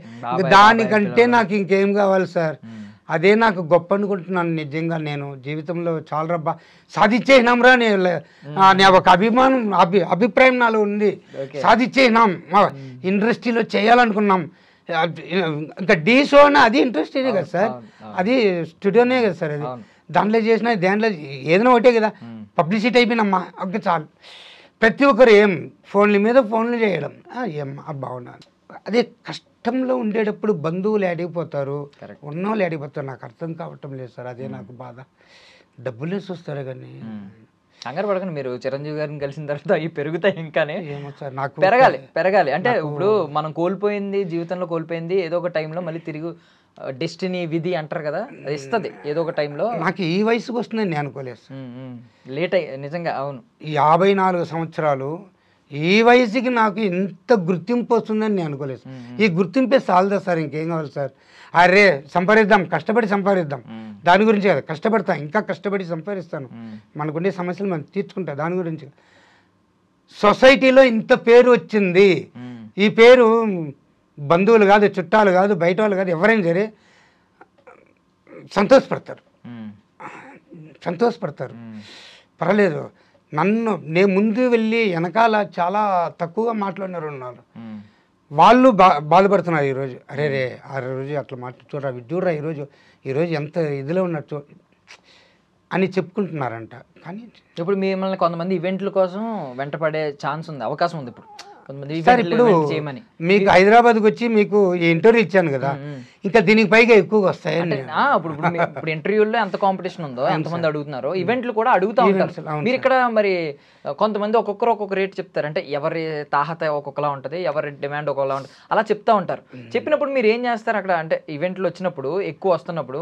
దానికంటే నాకు ఇంకేం కావాలి సార్. అదే నాకు గొప్ప అనుకుంటున్నాను నిజంగా. నేను జీవితంలో చాలా రబ్బా సాధించేసినాంరా నేను ఒక అభిప్రాయం నాలో ఉంది. సాధించేసినాం, ఇండస్ట్రీలో చేయాలనుకున్నాం. ఇంకా డీ షో అన్న అది ఇంట్రెస్టే కదా సార్, అది స్టూడియోనే కదా సార్, అది దాంట్లో చేసిన దాంట్లో ఏదైనా ఒకటే కదా, పబ్లిసిటీ అయిపోయినమ్మా ఓకే చాలు. ప్రతి ఒక్కరు ఫోన్ల మీద ఫోన్లు చేయడం బాగున్నాను. అదే కష్టంలో ఉండేటప్పుడు బంధువులు అడిగిపోతారు, ఉన్నోళ్ళు అడిగిపోతారు. నాకు అర్థం కావటం లేదు సార్, అదే నాకు బాధ. డబ్బులే చూస్తారు కానీ కంగారు పడకండి, మీరు చిరంజీవి గారిని కలిసిన తర్వాత అవి పెరుగుతాయి. ఇంకానే ఏమో సార్ నాకు పెరగాలి అంటే ఇప్పుడు మనం కోల్పోయింది జీవితంలో కోల్పోయింది ఏదో ఒక టైంలో మళ్ళీ తిరిగి డెస్టినీ విధి అంటారు కదా, అది ఇస్తుంది ఏదో ఒక టైంలో. నాకు ఈ వయసుకు వస్తుందని నేను అనుకోలేదు సార్. లేట్ అయ్యి నిజంగా. అవును, 54 సంవత్సరాలు ఈ వయసుకి నాకు ఇంత గుర్తింపు వస్తుందని నేను అనుకోలేదు. ఈ గుర్తింపే చాలదా సార్, ఇంకేం కావాలి సార్? అరే సంపాదిద్దాం, కష్టపడి సంపాదిద్దాం, దాని గురించి కదా. కష్టపడతా, ఇంకా కష్టపడి సంపాదిస్తాను, మనకుండే సమస్యలు మనం తీర్చుకుంటా, దాని గురించి. సొసైటీలో ఇంత పేరు వచ్చింది, ఈ పేరు బంధువులు కాదు, చుట్టాలు కాదు, బయట వాళ్ళు కాదు, ఎవరైనా సరే సంతోషపడతారు. పర్వాలేదు, నేను ముందు వెళ్ళి వెనకాల చాలా తక్కువగా మాట్లాడినారు ఉన్నారు, వాళ్ళు బాధపడుతున్నారు ఈరోజు. అరే రే ఆ రోజు అట్లా చూడరా ఈరోజు ఎంత ఇదిలో ఉన్నట్టు అని చెప్పుకుంటున్నారంట. కానీ ఇప్పుడు మిమ్మల్ని కొంతమంది ఈవెంట్ల కోసం వెంటపడే ఛాన్స్ ఉంది, అవకాశం ఉంది. ఇప్పుడు సార్ ఇప్పుడు మీకు హైదరాబాద్కి వచ్చి మీకు ఇంటర్వ్యూ ఇచ్చాను కదా, ఇంకా దీనికి పైగా ఎక్కువగా వస్తాయి. ఇప్పుడు ఇంటర్వ్యూల్లో ఎంత కాంపిటీషన్ ఉందో, ఎంతమంది అడుగుతున్నారో, ఈవెంట్లు కూడా అడుగుతా ఉంటారు. మీరు ఇక్కడ మరి కొంతమంది ఒక్కొక్కరు ఒక్కొక్క రేట్ చెప్తారు, అంటే ఎవరి తాహత ఒక్కొక్కలా ఉంటుంది, ఎవరి డిమాండ్ ఒక్కొక్కలా ఉంటుంది, అలా చెప్తా ఉంటారు. చెప్పినప్పుడు మీరు ఏం చేస్తారు అక్కడ? అంటే ఈవెంట్లు వచ్చినప్పుడు ఎక్కువ వస్తున్నప్పుడు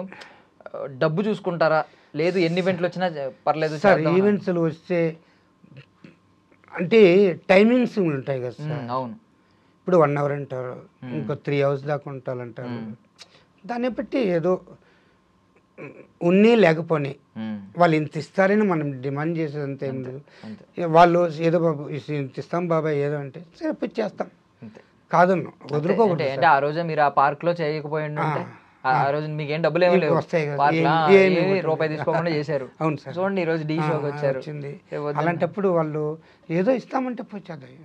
డబ్బు చూసుకుంటారా, లేదు ఎన్ని ఈవెంట్లు వచ్చినా పర్లేదు సార్? ఈవెంట్స్లు వస్తే అంటే టైమింగ్స్ ఉంటాయి కదా సార్. అవును, ఇప్పుడు 1 hour అంటారు, ఇంకో 3 hours దాకా ఉంటారంటారు. దాన్ని బట్టి ఏదో ఉన్ని లేకపోని వాళ్ళు ఇంత ఇస్తారని మనం డిమాండ్ చేసేదంతా ఏం లేదు. వాళ్ళు ఏదో బాబు ఇంత ఇస్తాం బాబాయ్ ఏదో అంటే సరే పోయి చేస్తాం, కాదు వదులుకోకూడదు. అంటే ఆ రోజు మీరు ఆ పార్క్ లో చేయకపోయి ఉంటే ఆ రోజు మీకు ఏం డబ్బులు ఏమీ లేవు, రూపాయి తీసుకోకుండా చేశారు. అవును సార్, చూడండి ఈ రోజు డీ షోకి వచ్చారు. అలాంటప్పుడు వాళ్ళు ఏదో ఇస్తామంటే పోచేద్దాం,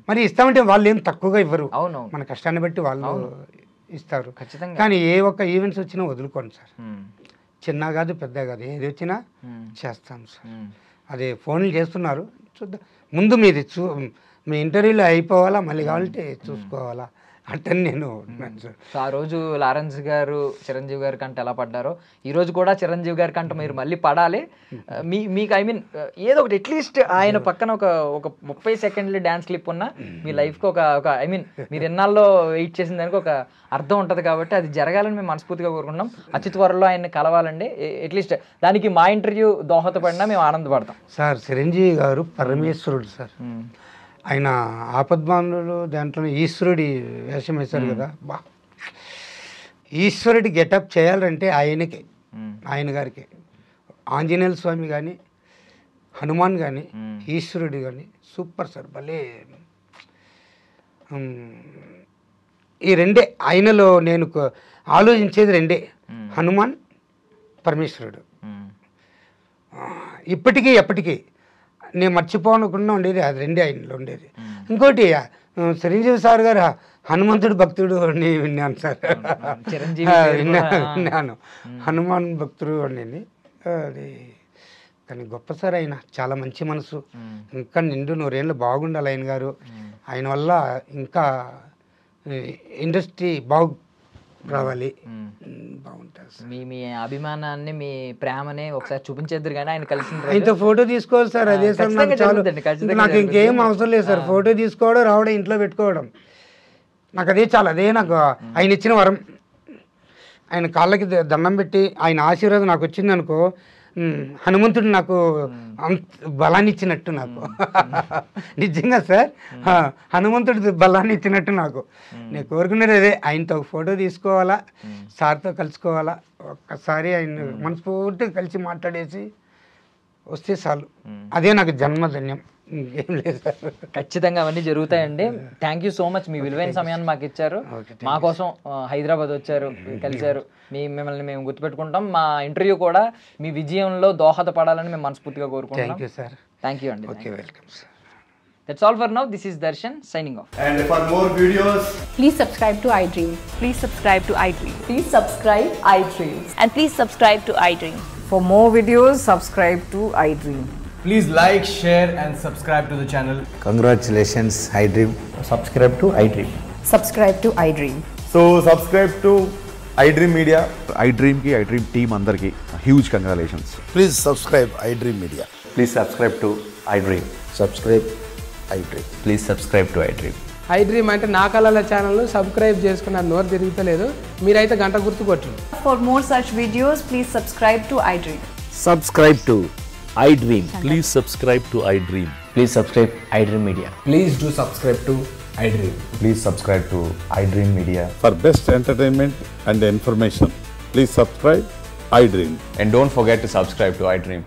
మరి ఇస్తామంటే వాళ్ళు ఏం తక్కువగా ఇవ్వరు. అవును, మన కష్టాన్ని బట్టి వాళ్ళు ఇస్తారు ఖచ్చితంగా. కానీ ఏ ఒక్క ఈవెంట్స్ వచ్చినా వదులుకోండి సార్, చిన్న కాదు పెద్ద కాదు, ఏది వచ్చినా చేస్తాం సార్. అదే ఫోన్లు చేస్తున్నారు, చూద్దాం. ముందు మీది మీ ఇంటర్వ్యూలో అయిపోవాలా, మళ్ళీ కావాలంటే చూసుకోవాలా అంటే నేను. సో ఆ రోజు లారెన్స్ గారు చిరంజీవి గారి కంటే ఎలా పడ్డారో, ఈ రోజు కూడా చిరంజీవి గారి కంటే మీరు మళ్ళీ పడాలి. మీకు ఐ మీన్ ఏదో ఒకటి అట్లీస్ట్ ఆయన పక్కన ఒక 30 సెకండ్లు డ్యాన్స్ క్లిప్ ఉన్నా మీ లైఫ్కి ఒక ఐ మీన్ మీరు ఎన్నాళ్ళలో వెయిట్ చేసిన దానికి ఒక అర్థం ఉంటుంది. కాబట్టి అది జరగాలని మేము మనస్ఫూర్తిగా కోరుకుంటున్నాం. అతి త్వరలో ఆయన్ని కలవాలండి. అట్లీస్ట్ దానికి మా ఇంటర్వ్యూ దోహదపడినా మేము ఆనందపడతాం సార్. చిరంజీవి గారు పరమేశ్వరుడు సార్. ఆయన ఆపద్బాంధుడు దాంట్లో ఈశ్వరుడి వేషం వేశారు కదా, బా ఈశ్వరుడి గెటప్ చేయాలంటే ఆయన గారికి ఆంజనేయుల స్వామి కానీ, హనుమాన్ కానీ, ఈశ్వరుడు కానీ సూపర్ సార్, భలే. ఈ రెండే ఆయనలో నేను ఆలోచించేది రెండే, హనుమాన్, పరమేశ్వరుడు. ఇప్పటికీ ఎప్పటికీ నేను మర్చిపోనకుండా ఉండేది అది రెండే ఆయనలో ఉండేది. ఇంకోటి చిరంజీవి సార్ గారు హనుమంతుడు భక్తుడు అని విన్నాను సార్, విన్నాను. హనుమాన్ భక్తుడు అని అది. కానీ గొప్ప సార్ ఆయన, చాలా మంచి మనసు. ఇంకా నిండు 100 ఏళ్ళు బాగుండాలి ఆయన గారు. ఆయన వల్ల ఇంకా ఇండస్ట్రీ రావాలి, బాగుంటుంది. మీ అభిమానాన్ని, మీ ప్రేమని ఒకసారి చూపించేద్దరు కానీ ఆయన కలిసి ఆయనతో ఫోటో తీసుకోవాలి సార్. అదే సార్ నాకు చాలు, నాకు ఇంకేం అవసరం లేదు సార్. ఫోటో తీసుకోవడం, రావడం, ఇంట్లో పెట్టుకోవడం, నాకు అదే చాలు. అదే నాకు ఆయన ఇచ్చిన వరం. ఆయన కాళ్ళకి దండం పెట్టి ఆయన ఆశీర్వాదం నాకు వచ్చింది అనుకో, హనుమంతుడు నాకు బలాన్ని ఇచ్చినట్టు నాకు. నిజంగా సార్, హనుమంతుడు బలాన్ని ఇచ్చినట్టు నాకు. నేను కోరుకునేది అదే, ఆయనతో ఒక ఫోటో తీసుకోవాలా, సార్తో కలుసుకోవాలా, ఒక్కసారి ఆయన మనస్ఫూర్తిగా కలిసి మాట్లాడేసి వస్తే చాలు. అదే నాకు జన్మధన్యం, ఇంకేం లేదు సార్. ఖచ్చితంగా అవన్నీ జరుగుతాయండి. థ్యాంక్ యూ సో మచ్, మీ విలువైన సమయాన్ని మాకు ఇచ్చారు, మా కోసం హైదరాబాద్ వచ్చారు, కలిశారు. మిమ్మల్ని మేము గుర్తుపెట్టుకుంటాం. మా ఇంటర్వ్యూ కూడా మీ విజయంలో దోహదపడాలని మేము మనస్ఫూర్తిగా కోరుకుంటున్నాం. Thank you sir. Thank you అండి. Okay, welcome sir. That's all for now. This is Darshan signing off. And for more videos, please subscribe to iDream. Please subscribe to iDream. Please subscribe iDream. And please subscribe to iDream. For more videos, subscribe to iDream. please like, share and subscribe to the channel. Congratulations, iDream. Subscribe to iDream. Subscribe to iDream. So subscribe to iDream Media. iDream ki iDream team andarki huge congratulations. Please subscribe iDream Media. Please subscribe to iDream. Subscribe iDream. Please subscribe to iDream. I dream అంటే నా కళల channel subscribe చేసుకున్న నోరు తిరుగుతలేదు. మీరైతే గంట గుర్తు కొట్టండి. For more such videos, please subscribe to iDream. Subscribe to iDream. Please subscribe to iDream. Please subscribe iDream Media. Please do subscribe to iDream. Please subscribe to iDream Media. For best entertainment and information, please subscribe iDream. And don't forget to subscribe to iDream.